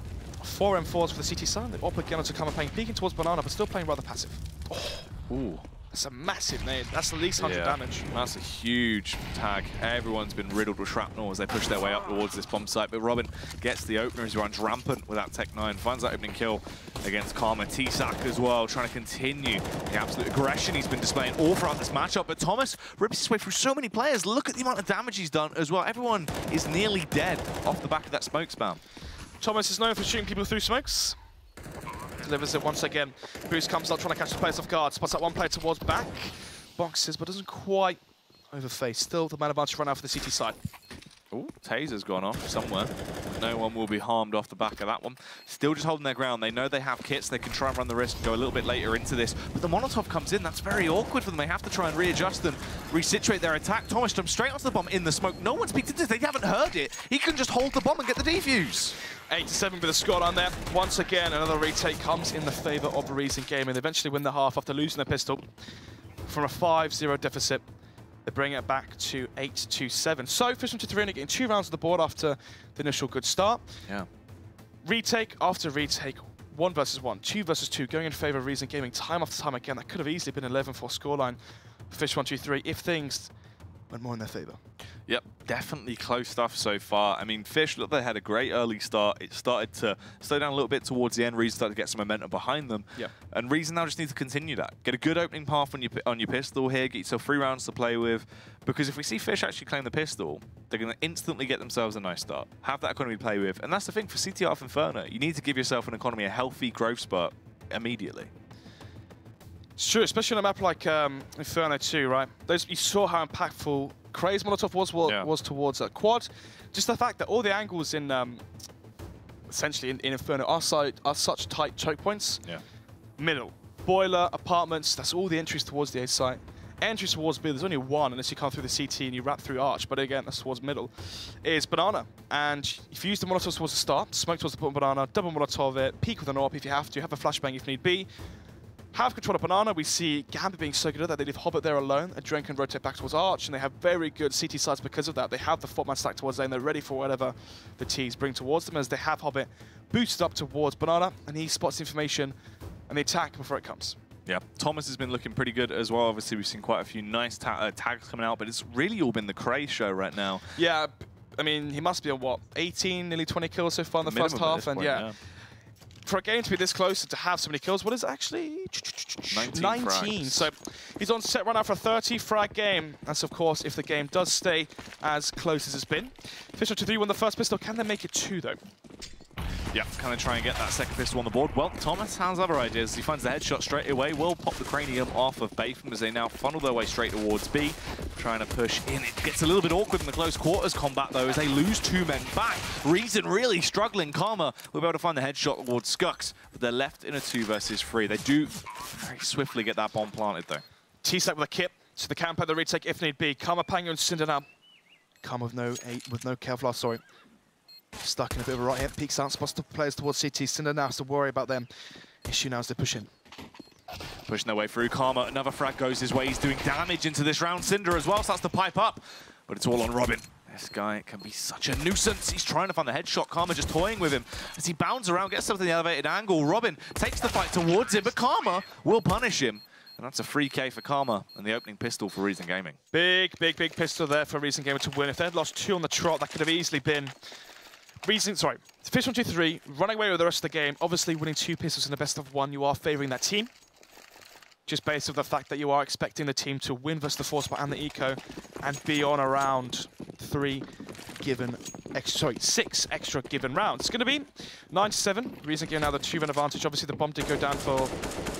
4 M4s for the CT side. They've opted again to come and playing peeking towards Banana, but still playing rather passive. Oh. Ooh. That's a massive nade. That's at least 100 damage. That's a huge tag. Everyone's been riddled with shrapnel as they push their way up towards this bomb site. But Robin gets the opener as he runs rampant with that Tech9. Finds that opening kill against Karma. T-Sac as well, trying to continue the absolute aggression he's been displaying all throughout this matchup. But Thomas rips his way through so many players. Look at the amount of damage he's done as well. Everyone is nearly dead off the back of that smoke spam. Thomas is known for shooting people through smokes. Delivers it once again. Boost comes up, trying to catch the players off guard. Spots that one player towards back. Boxes, but doesn't quite overface. Still the man advantage run out for the CT side. Oh, taser's gone off somewhere. No one will be harmed off the back of that one. Still just holding their ground. They know they have kits. They can try and run the risk and go a little bit later into this. But the Molotov comes in. That's very awkward for them. They have to try and readjust and resituate their attack. Thomas jumps straight onto the bomb in the smoke. No one's peeked into this. They haven't heard it. He can just hold the bomb and get the defuse. 8-7 with a score on there. Once again, another retake comes in the favor of the Reason game, and they eventually win the half after losing their pistol from a 5-0 deficit. They bring it back to 8-7. So fish123 getting 2 rounds of the board after the initial good start. Yeah. Retake after retake, 1 versus 1, 2 versus 2, going in favor of Reason Gaming time after time again. That could have easily been an 11-4 scoreline for fish123 if things went more in their favor. Yep, definitely close stuff so far. I mean, Fish, look, they had a great early start. It started to slow down a little bit towards the end. Reason started to get some momentum behind them. Yep. And Reason now just needs to continue that. Get a good opening path on your pistol here. Get yourself 3 rounds to play with. Because if we see Fish actually claim the pistol, they're going to instantly get themselves a nice start. Have that economy to play with. And that's the thing for CTR of Inferno. You need to give yourself an economy, a healthy growth spurt immediately. It's true, especially on a map like Inferno 2, right? You saw how impactful Craze Molotov was towards that quad. Just the fact that all the angles in essentially in Inferno are such tight choke points. Yeah. Middle, boiler, apartments, that's all the entries towards the A site. Entries towards B, there's only one unless you come through the CT and you wrap through Arch, but again, that's towards middle, is Banana. And if you use the Molotov towards the start, smoke towards the bottom Banana, double Molotov it, peek with an AWP if you have to, have a flashbang if need be. Have control of Banana. We see Gambit being so good at that they leave Hobbit there alone. Adren can rotate back towards Arch, and they have very good CT sides because of that. They have the 4-man stack towards A, and they're ready for whatever the Ts bring towards them as they have Hobbit boosted up towards Banana, and he spots the information and the attack before it comes. Yeah, Thomas has been looking pretty good as well. Obviously, we've seen quite a few nice tags coming out, but it's really all been the Cray show right now. Yeah, I mean, he must be on, what, 18, nearly 20 kills so far in the first half, and yeah. For a game to be this close and to have so many kills, what is it actually? 19. So he's on set right now for a 30 frag game. That's, of course, if the game does stay as close as it's been. fish123 won the first pistol. Can they make it 2, though? Yeah, kind of try and get that second pistol on the board. Well, Thomas has other ideas. He finds the headshot straight away. Will pop the cranium off of Batham as they now funnel their way straight towards B. Trying to push in. It gets a little bit awkward in the close quarters combat, though, as they lose 2 men back. Reason really struggling. Karma will be able to find the headshot towards Skux, but they're left in a 2 versus 3. They do very swiftly get that bomb planted, though. T-Stack with a kit to the camp at the retake if need be. Karma, Pango, and Cinder now. Karma with no Kevlar, sorry. Stuck in a bit of a right hit. Peeks out, spots the players towards CT. Cinder now has to worry about them. Issue now as they push in. Pushing their way through. Karma, another frag goes his way. He's doing damage into this round. Cinder as well starts to pipe up, but it's all on Robin. This guy can be such a nuisance. He's trying to find the headshot. Karma just toying with him as he bounds around, gets up to the elevated angle. Robin takes the fight towards him, but Karma will punish him. And that's a free K for Karma and the opening pistol for Reason Gaming. Big pistol there for Reason Gaming to win. If they had lost 2 on the trot, that could have easily been fish123 running away with the rest of the game. Obviously, winning 2 pistols in the best of 1, you are favouring that team. Just based on the fact that you are expecting the team to win versus the Force and the Eco and be on around 6 extra given rounds. It's going to be 9-7. Reason Gaming now the 2-run advantage. Obviously, the bomb did go down for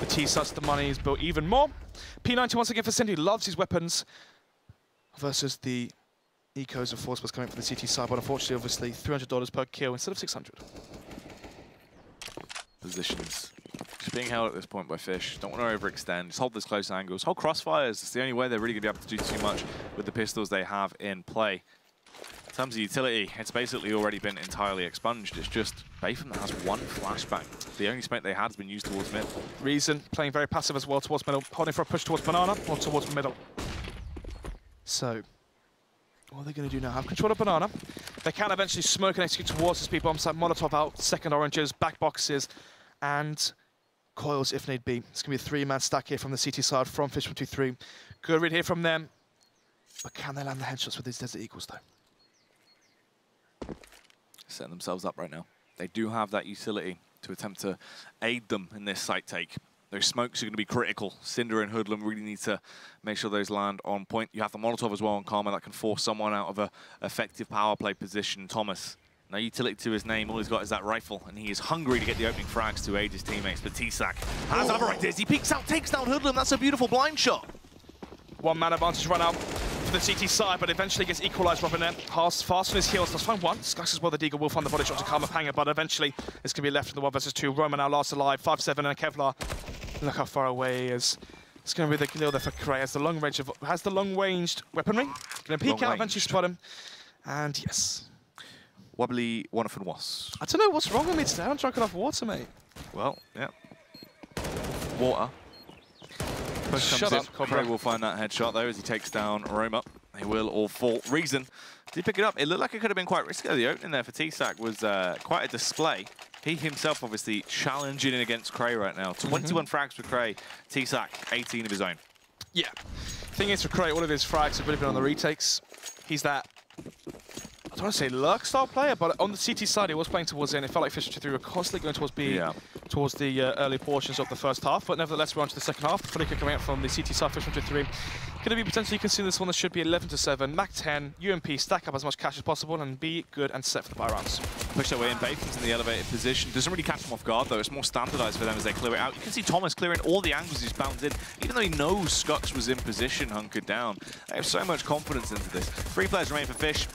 the T-Suts. The money is built even more. P90 once again for Cindy. Loves his weapons versus the Ecos of Force was coming from the CT side, but unfortunately, obviously, $300 per kill instead of 600. Positions Just being held at this point by Fish. Don't want to overextend. Just hold those close angles. Hold crossfires. It's the only way they're really going to be able to do too much with the pistols they have in play. In terms of utility, it's basically already been entirely expunged. It's just Bayfam that has one flashbang. The only smoke they had has been used towards mid. Reason playing very passive as well towards middle, holding for a push towards Banana or towards middle. So, what are they going to do now? Have control of Banana. They can eventually smoke and execute towards this B-bomb site. Molotov out, second oranges, back boxes, and coils if need be. It's going to be a three-man stack here from the CT side from fish123. Good read here from them. But can they land the headshots with these Desert Eagles, though? Setting themselves up right now. They do have that utility to attempt to aid them in this site take. Those smokes are going to be critical. Cinder and Hoodlum really need to make sure those land on point. You have the Molotov as well on Karma that can force someone out of an effective power play position. Thomas, no utility to his name. All he's got is that rifle, and he is hungry to get the opening frags to aid his teammates. But T-Sack has another right there. He peeks out, takes down Hoodlum. That's a beautiful blind shot. One man advantage run out for the CT side, but eventually gets equalised. Robin there. Fast on his heels. Does find one. Skux as well. The Deagle will find the body shot to Karma Panger, but eventually it's going to be left in the 1 versus 2. Roman now last alive. 5-7 and a Kevlar. Look how far away he is. It's going to be the kill there for Cray. Has the long-ranged weaponry. Going to peek out, eventually spot him. And yes. Wobbly, one of was. I don't know what's wrong with me today. I'm drunk enough water, mate. Well, yeah. Water. Push comes in. Cray will find that headshot though as he takes down Roma. They will all fall. Reason did pick it up. It looked like it could have been quite risky. The opening there for T-Sack was quite a display. He himself obviously challenging against Cray right now. 21 frags for Cray. T-Sack, 18 of his own. Yeah. Thing is for Cray, all of his frags have really been on the retakes. He's that, I don't want to say lurk style player, but on the CT side he was playing towards the end. It felt like fish123 were constantly going towards B, towards the early portions of the first half. But nevertheless, we're on to the second half. Flicker coming out from the CT side, fish123. Going to be potentially consider this one that should be 11-7. Mac 10, UMP, stack up as much cash as possible and be good and set for the buy rounds. Push their way in. Bacon's in the elevated position. Doesn't really catch them off guard though. It's more standardized for them as they clear it out. You can see Thomas clearing all the angles he's bound in. Even though he knows Skux was in position, hunkered down. They have so much confidence into this. 3 players remain for Fish.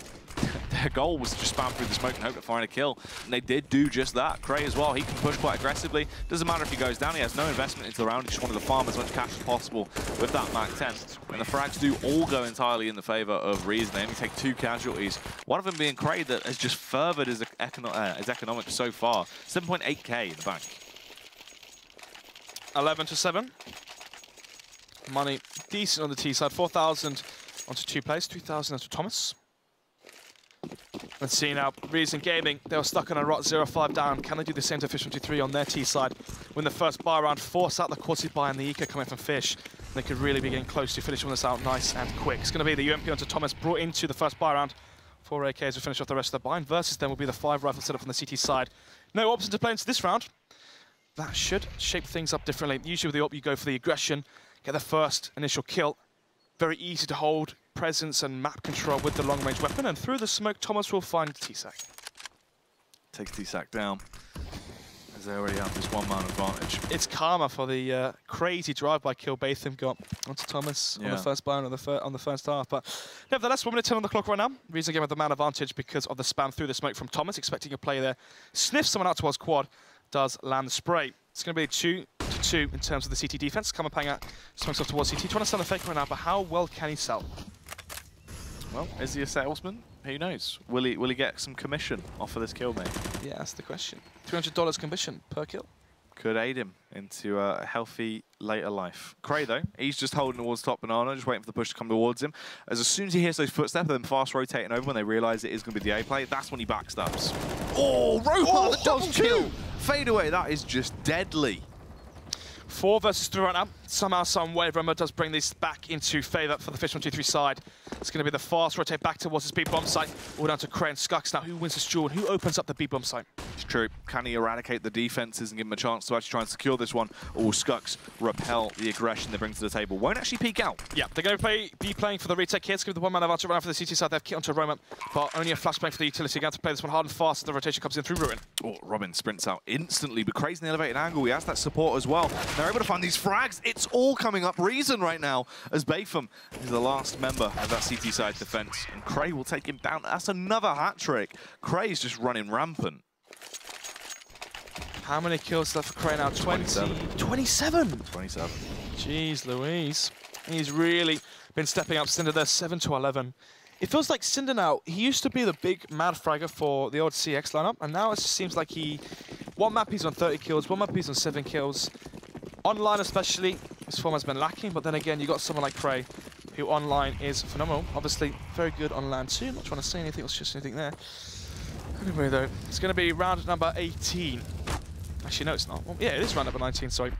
Their goal was to just spam through the smoke and hope to find a kill. And they did do just that. Cray as well, he can push quite aggressively. Doesn't matter if he goes down, he has no investment into the round. He just wanted to farm as much cash as possible with that Mac 10. And the frags do all go entirely in the favor of Reason. They only take 2 casualties. One of them being Cray that has just furthered his economics so far. 7.8k in the bank. 11-7. Money decent on the T side. 4,000 onto 2 plays, 3,000 onto Thomas. Let's see now, Reason Gaming, they were stuck on a rot 0-5 down. Can they do the same to fish123 on their T side? Win the first buy round, force out the quasi buy and the eco coming from Fish. They could really be getting close to finishing this out nice and quick. It's going to be the UMP onto Thomas, brought into the first buy round. 4 AKs will finish off the rest of the buy, and versus them will be the 5 rifle setup from the CT side. No option to play into this round. That should shape things up differently. Usually with the op, you go for the aggression, get the first initial kill. Very easy to hold presence and map control with the long-range weapon, and through the smoke, Thomas will find T-Sack. Takes T-Sack down, as they already have this 1-man advantage. It's karma for the crazy drive-by kill Batham got onto Thomas on the first buy on the first half. But nevertheless, 1 minute 10 on the clock right now. Reason gave the man advantage because of the spam through the smoke from Thomas, expecting a play there. Sniffs someone out towards quad, does land the spray. It's going to be 2-2 in terms of the CT defense. Karma Panger smokes off towards CT, trying to sell a fake right now, but how well can he sell? Well, is he a salesman? Who knows? Will he get some commission off of this kill, mate? Yeah, that's the question. $300 commission per kill. Could aid him into a healthy later life. Cray, though, he's just holding towards top Banana, just waiting for the push to come towards him. As soon as he hears those footsteps, then fast rotating over when they realise it is going to be the A play, that's when he backstabs. Oh, Roma, the double kill! Fade away, that is just deadly. 4 versus 3 right now. Somehow, some way, Roma does bring this back into favour for the fish123 side. It's going to be the fast rotate back towards his B-bomb site. All down to Cray and Skux now. Who wins this duel and who opens up the B-bomb site? It's true. Can he eradicate the defenses and give him a chance to actually try and secure this one? Or will Skux repel the aggression they bring to the table? Won't actually peek out. Yeah, they're going to be playing for the retake here. It's going to be the 1-man advantage around for the CT side. They have kit onto Roma, but only a flashbang for the utility. Going to play this one hard and fast as the rotation comes in through Ruin. Oh, Robin sprints out instantly, but Cray's in the elevated angle. He has that support as well. They're able to find these frags. It's all coming up Reason right now as Bayfam is the last member of that CT side defense. And Cray will take him down. That's another hat trick. Cray's just running rampant. How many kills left for Cray now? 27. Jeez Louise. He's really been stepping up. Cinder there, 7 to 11. It feels like Cinder now, he used to be the big mad fragger for the old CX lineup, and now it just seems like one map he's on 30 kills, one map he's on 7 kills. Online especially, his form has been lacking, but then again, you got someone like Cray, who online is phenomenal. Obviously, very good on LAN too. I'm not trying to say anything, else just anything there. Anyway though, it's going to be round number 18. Actually, no, it's not. Well, yeah, it is round number 19, sorry.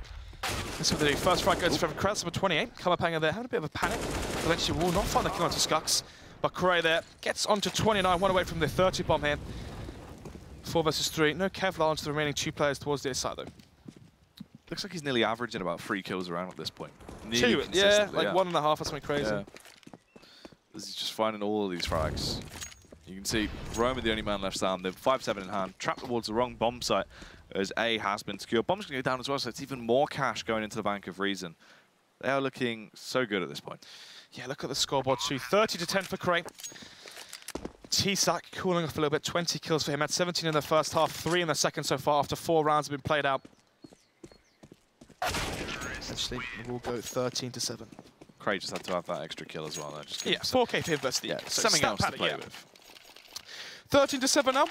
Let's see what they do. First frag goes for Kratz, number 28. Kamapanga there, having a bit of a panic. Eventually will not find the kill onto Skux. But Cray there gets onto 29, one away from the 30 bomb here. 4 versus 3. No Kevlar onto the remaining 2 players towards the side though. Looks like he's nearly averaging about 3 kills around at this point. Two, yeah, like 1.5 or something crazy. Yeah. He's just finding all of these frags. You can see Roma, the only man left standing, 5-7 in hand, trapped towards the wrong bomb site as A has been secured. Bomb's going to go down as well, so it's even more cash going into the bank of Reason. They are looking so good at this point. Yeah, look at the scoreboard too. 30 to 10 for Cray. T-Sack cooling off a little bit. 20 kills for him. Had 17 in the first half, 3 in the second so far after 4 rounds have been played out. Essentially, we'll go 13 to 7. Cray just had to have that extra kill as well. Just 4K for him versus the something else to play with. 13 to 7 now.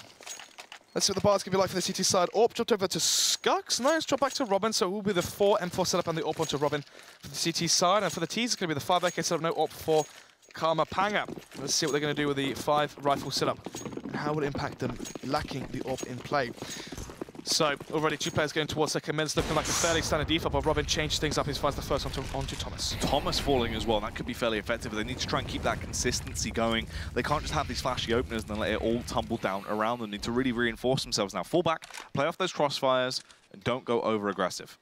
Let's see what the bars can be like for the CT side. AWP dropped over to Skux. Nice drop back to Robin. So it will be the 4 M4 setup and the AWP onto Robin for the CT side. And for the T's, it's going to be the 5 AK setup, no AWP for Kamapanga. Let's see what they're going to do with the 5 rifle setup. And how will it impact them lacking the AWP in play. So already 2 players going towards second mid. It's looking like a fairly standard default, but Robin changed things up. He finds the first onto Thomas. Thomas falling as well. That could be fairly effective, but they need to try and keep that consistency going. They can't just have these flashy openers and then let it all tumble down around them. They need to really reinforce themselves now. Fall back, play off those crossfires, and don't go over-aggressive.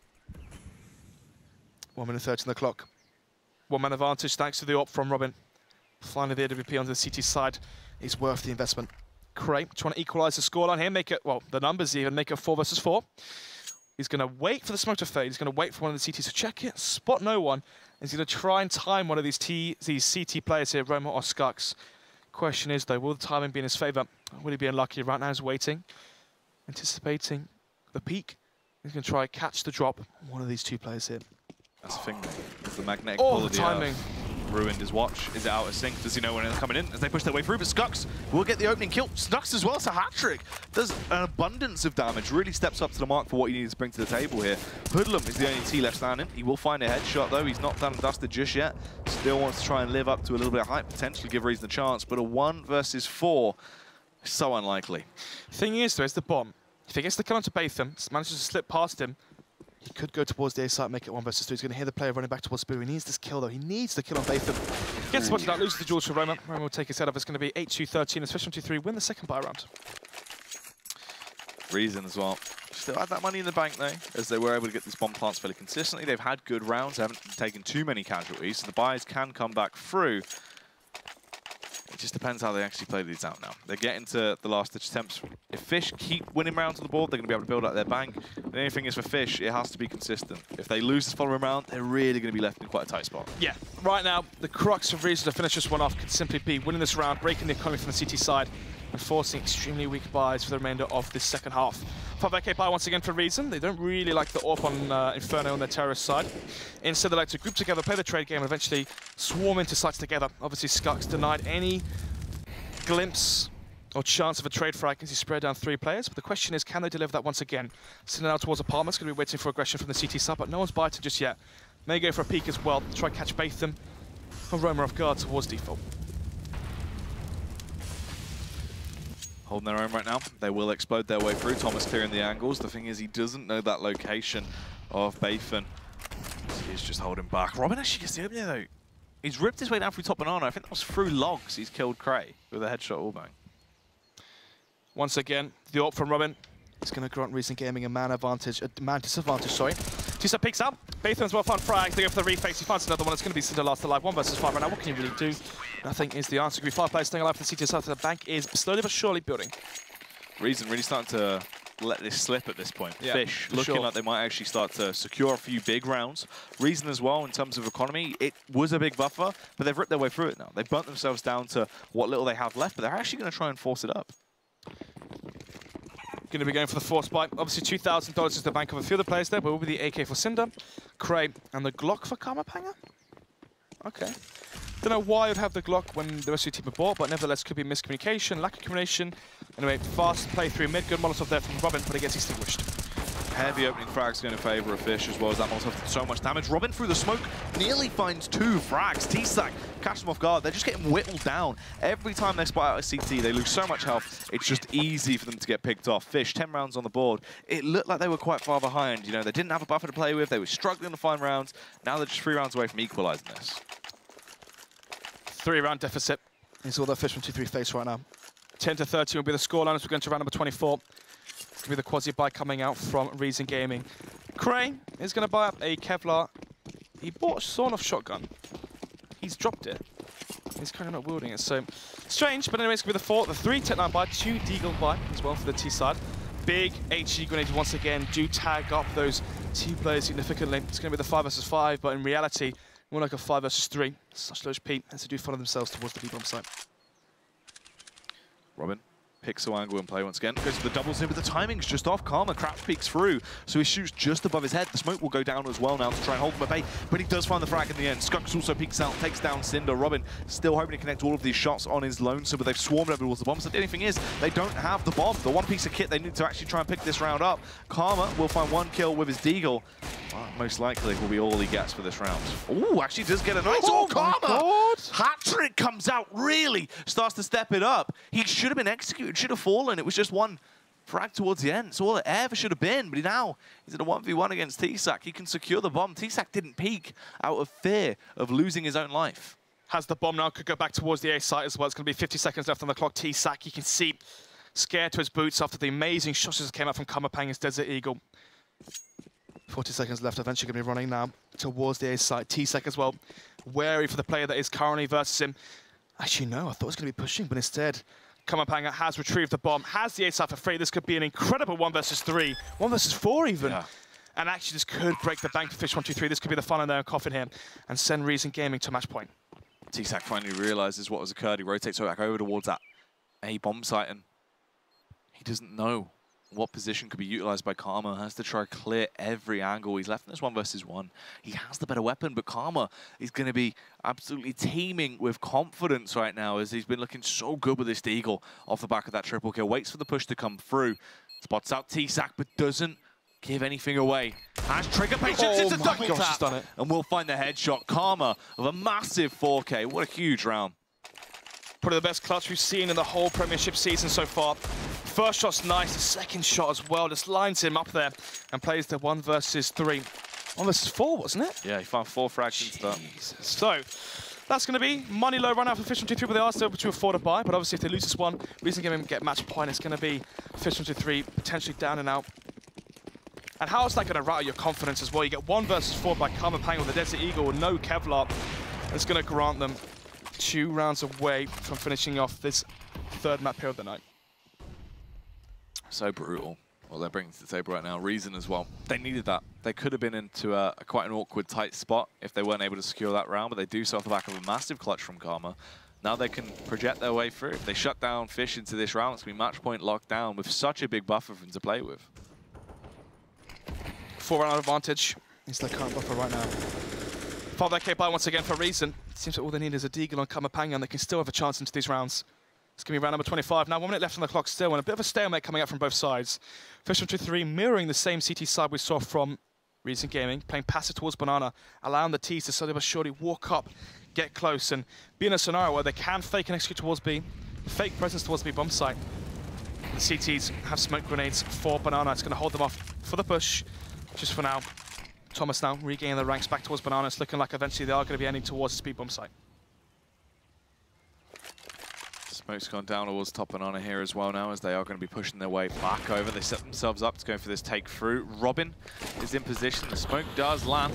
1 minute 30 on the clock. 1 man advantage thanks to the AWP from Robin. Finally, the AWP onto the CT side is worth the investment. Cray trying to equalise the scoreline here, make it, well, the numbers even, make it 4 versus 4. He's going to wait for the smoke to fade. He's going to wait for one of the CTs to check it, spot no one. He's going to try and time one of these CT players here, Roma or Skux. Question is, though, will the timing be in his favour? Will he be unlucky? Right now he's waiting, anticipating the peak. He's going to try and catch the drop on one of these 2 players here. That's the thing, mate. It's the magnetic pull of the timing. Ruined his watch. Is it out of sync? Does he know when they're coming in? As they push their way through, but Skux will get the opening kill. Skux as well, it's a hat-trick. Does an abundance of damage. Really steps up to the mark for what he needs to bring to the table here. Hoodlum is the only T left standing. He will find a headshot, though. He's not done and dusted just yet. Still wants to try and live up to a little bit of hype, potentially give Reason a chance, but a 1 versus 4 is so unlikely. Thing is, though, is the bomb. If he gets the kill onto Batham, manages to slip past him, he could go towards the A site, make it 1 versus 2. He's going to hear the player running back towards Boo. He needs this kill, though. He needs the kill on Batham. Gets spotted out, loses the jewels for Roma. Roma will take his head off. It's going to be 8-2-13 as fish123 win the second buy round. Reason as well. Still had that money in the bank, though, as they were able to get these bomb plants fairly consistently. They've had good rounds. They haven't taken too many casualties, so the buys can come back through. It just depends how they actually play these out now. They're getting to the last-ditch attempts. If Fish keep winning rounds on the board, they're going to be able to build up their bank. The only thing is for Fish, it has to be consistent. If they lose this following round, they're really going to be left in quite a tight spot. Yeah, right now, the crux of Reason to finish this one off could simply be winning this round, breaking the economy from the CT side, and forcing extremely weak buys for the remainder of this second half. 5AK buy once again for Reason. They don't really like the AWP on Inferno on their terrorist side. Instead, they like to group together, play the trade game, and eventually swarm into sites together. Obviously, Skux denied any glimpse or chance of a trade frag as he spread down 3 players. But the question is, can they deliver that once again? Sending out towards apartments, going to be waiting for aggression from the CT side, but no one's biting just yet. May go for a peek as well, try and catch Batham or Roma off guard towards default. Holding their own right now. They will explode their way through. Thomas clearing the angles. The thing is, he doesn't know that location of Batham. He's just holding back. Robin actually gets the opening, though. He's ripped his way down through top banana. I think that was through logs. He's killed Cray with a headshot wallbang. Once again, the AWP from Robin. It's going to grant Reason Gaming a man advantage, a man disadvantage, sorry. Tisa picks up. Batham's well found frag. They go for the reface. He finds another one. It's going to be Cinder last alive. 1 versus 5 right now. What can you really do? Nothing is the answer. 5 players staying alive for the CT side. The bank is slowly but surely building. Reason really starting to let this slip at this point. Yeah, Fish looking like they might actually start to secure a few big rounds. Reason as well in terms of economy, it was a big buffer, but they've ripped their way through it now. They've burnt themselves down to what little they have left, but they're actually going to try and force it up. Going to be going for the force buy. Obviously, $2,000 is the bank of a few of the players there, but will be the AK for Cinder, Cray, and the Glock for Karma Panga. Okay. Don't know why you'd have the Glock when the rest of your team are bought, but nevertheless could be miscommunication, lack of communication. Anyway, fast play through mid, good Molotov there from Robin, but it gets extinguished. Heavy opening frags going in favour of Fish, as well as that Molotov did so much damage. Robin through the smoke nearly finds 2 frags. T-Sack catch them off guard. They're just getting whittled down. Every time they spot out a CT, they lose so much health. It's just easy for them to get picked off. Fish, 10 rounds on the board. It looked like they were quite far behind. You know, they didn't have a buffer to play with. They were struggling to find rounds. Now they're just 3 rounds away from equalising this. 3-round deficit is all that fish123 face right now. 10-13 will be the scoreline as we go into round number 24. It's going to be the quasi buy coming out from Reason Gaming. Cray is going to buy up a Kevlar. He bought a sawn-off shotgun. He's dropped it. He's kind of not wielding it, so strange. But anyway, it's going to be the 3 Tech 9 buy, 2 Deagle buy as well for the T side. Big HE grenades once again do tag up those T players significantly. It's going to be the 5 versus 5, but in reality, more like a 5 versus 3. Such low HP as they do follow themselves towards the B-bomb site. Robin picks the angle and play once again. Goes for the doubles in, but the timing's just off. Karma crouch peeks through, so he shoots just above his head. The smoke will go down as well now to try and hold him at bay, but he does find the frag in the end. Skux also peeks out, takes down Cinder. Robin still hoping to connect all of these shots on his lonesome, but they've swarmed over towards the bomb. So the only thing is, they don't have the bomb. The one piece of kit they need to actually try and pick this round up. Karma will find 1 kill with his Deagle. Well, most likely will be all he gets for this round. Ooh, actually does get a nice... Oh, Karma! Hat-trick comes out, really starts to step it up. He should have been executed, should have fallen. It was just 1 frag towards the end. It's all it ever should have been, but now he's in a 1v1 against T-Sack. He can secure the bomb. T-Sack didn't peek out of fear of losing his own life. Has the bomb now, could go back towards the A site as well. It's going to be 50 seconds left on the clock. T-Sack, you can see, scared to his boots after the amazing shots that came out from Karma Panga's Desert Eagle. 40 seconds left, eventually going to be running now towards the A site. T-Sack as well, wary for the player that is currently versus him. Actually, no, I thought it was going to be pushing, but instead, Karma Panga has retrieved the bomb, has the A site for free. This could be an incredible 1 versus 3, 1 versus 4 even. Yeah. And actually, this could break the bank for fish123. This could be the final nail coffin here and send Reason Gaming to match point. T-Sack finally realizes what has occurred. He rotates back over towards that A bomb site, and he doesn't know what position could be utilized by Karma. Has to try to clear every angle. He's left in this 1 versus 1. He has the better weapon, but Karma is going to be absolutely teeming with confidence right now, as he's been looking so good with this Deagle off the back of that triple kill. Waits for the push to come through. Spots out T-Sack, but doesn't give anything away. Has trigger patience, it's a double tap, done it. And we'll find the headshot. Karma of a massive 4K. What a huge round. Probably the best clutch we've seen in the whole Premiership season so far. First shot's nice, the second shot as well just lines him up there and plays the 1 versus 3. 1 versus 4, wasn't it? Yeah, he found 4 frags in start. So, that's going to be money low run out for fish123, but they are still able to afford a buy. But obviously, if they lose this one, Reason Gaming get match point. It's going to be fish123 potentially down and out. And how is that going to rattle your confidence as well? You get 1 versus 4 by Karma Panga with the Desert Eagle with no Kevlar. It's going to grant them 2 rounds away from finishing off this 3rd map here of the night. So brutal what they're bringing to the table right now. Reason as well. They needed that. They could have been into quite an awkward, tight spot if they weren't able to secure that round, but they do so off the back of a massive clutch from Karma. Now they can project their way through. If they shut down Fish into this round, it's going to be match point locked down with such a big buffer for them to play with. 4-round advantage is their current buffer right now. 5k buy once again for Reason. It seems like all they need is a Deagle on Karma Panga and they can still have a chance into these rounds. It's going to be round number 25. Now 1 minute left on the clock still, and a bit of a stalemate coming up from both sides. fish123 mirroring the same CT side we saw from Reason Gaming, playing passive towards Banana, allowing the T's to slowly but surely walk up, get close, and be in a scenario where they can fake and execute towards B, fake presence towards B bomb site. The CTs have smoke grenades for Banana. It's going to hold them off for the push, just for now. Thomas now regaining the ranks back towards Banana. It's looking like eventually they are going to be ending towards the speed bomb site. Smoke's gone down towards top Banana here as well now, as they are going to be pushing their way back over. They set themselves up to go for this take through. Robin is in position. The smoke does land.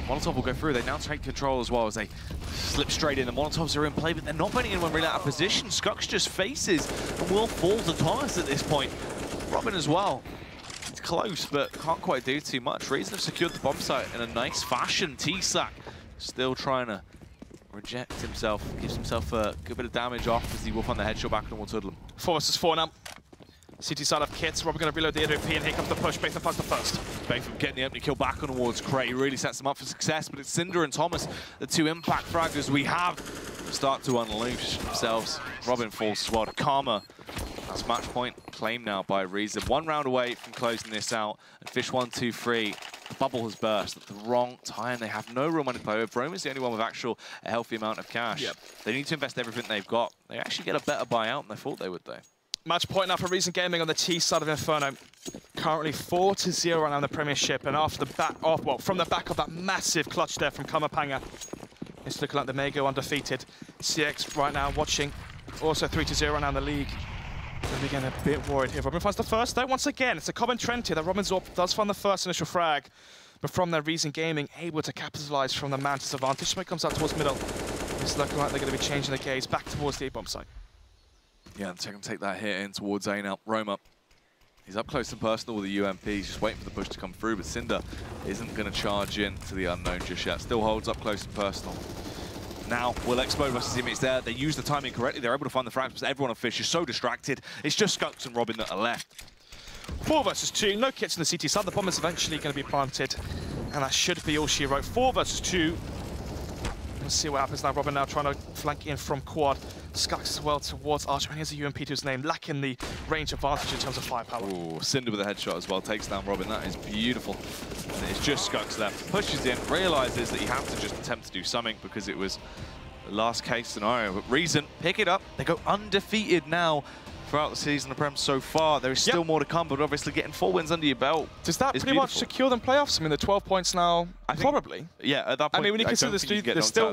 Molotov will go through. They now take control as well as they slip straight in. The Molotovs are in play, but they're not putting anyone really out of position. Skux just faces and will fall to Thomas at this point. Robin as well. It's close, but can't quite do too much. Reason have secured the bomb site in a nice fashion. T-Sack still trying to reject himself, gives himself a good bit of damage off as he will find the headshot back towards Hoodlum. 4 versus 4 now. CT side of Kits. Robin going to reload the AWP, and here comes the push. Batham finds the first. Batham getting the opening kill back on towards Cray. He really sets them up for success, but it's Cinder and Thomas, the two impact fraggers we have, start to unleash themselves. Robin falls as well to Karma. That's match point claimed now by Reason. 1 round away from closing this out, and fish123, the bubble has burst at the wrong time. They have no real money to play with. Rome is the only one with actual a healthy amount of cash. Yep. They need to invest everything they've got. They actually get a better buyout than they thought they would, though. Match point now for Reason Gaming on the T side of Inferno. Currently 4-0 right now in the Premiership, and after the back off, well, from the back of that massive clutch there from Kamapanga, it's looking like they may go undefeated. CX right now watching, also 3-0 right now in the league. They're getting a bit worried here. Robin finds the first though. Once again, it's a common trend here that Robin Zorp does find the first initial frag, but from their Reason Gaming, able to capitalize from the Mantis advantage. So it comes out towards middle. It's looking like they're going to be changing the gaze back towards the A-bomb site. Yeah, and they're going to take that hit in towards A now. Roma, he's up close and personal with the UMP. He's just waiting for the push to come through, but Cinder isn't going to charge in to the unknown just yet. Still holds up close and personal. Now, will Expo versus teammates there. They use the timing correctly. They're able to find the frags, but everyone on Fish is so distracted. It's just Skunks and Robin that are left. 4 versus 2. No Kits in the CT side. The bomb is eventually going to be planted, and that should be all she wrote. 4 versus 2. Let's see what happens now. Robin now trying to flank in from quad. Skunks as well towards Archer. And here's a UMP to his name, lacking the range advantage in terms of firepower. Ooh, Cinder with a headshot as well. Takes down Robin. That is beautiful. And it's just Skunks left. Pushes in, realizes that he has to just attempt to do something because it was the last case scenario. But Reason, pick it up. They go undefeated now throughout the season of Prem so far. There is still more to come, but obviously getting 4 wins under your belt. Does that pretty much secure them playoffs? I mean, the 12 points now, probably. Yeah, at that point, I mean, when you consider there's still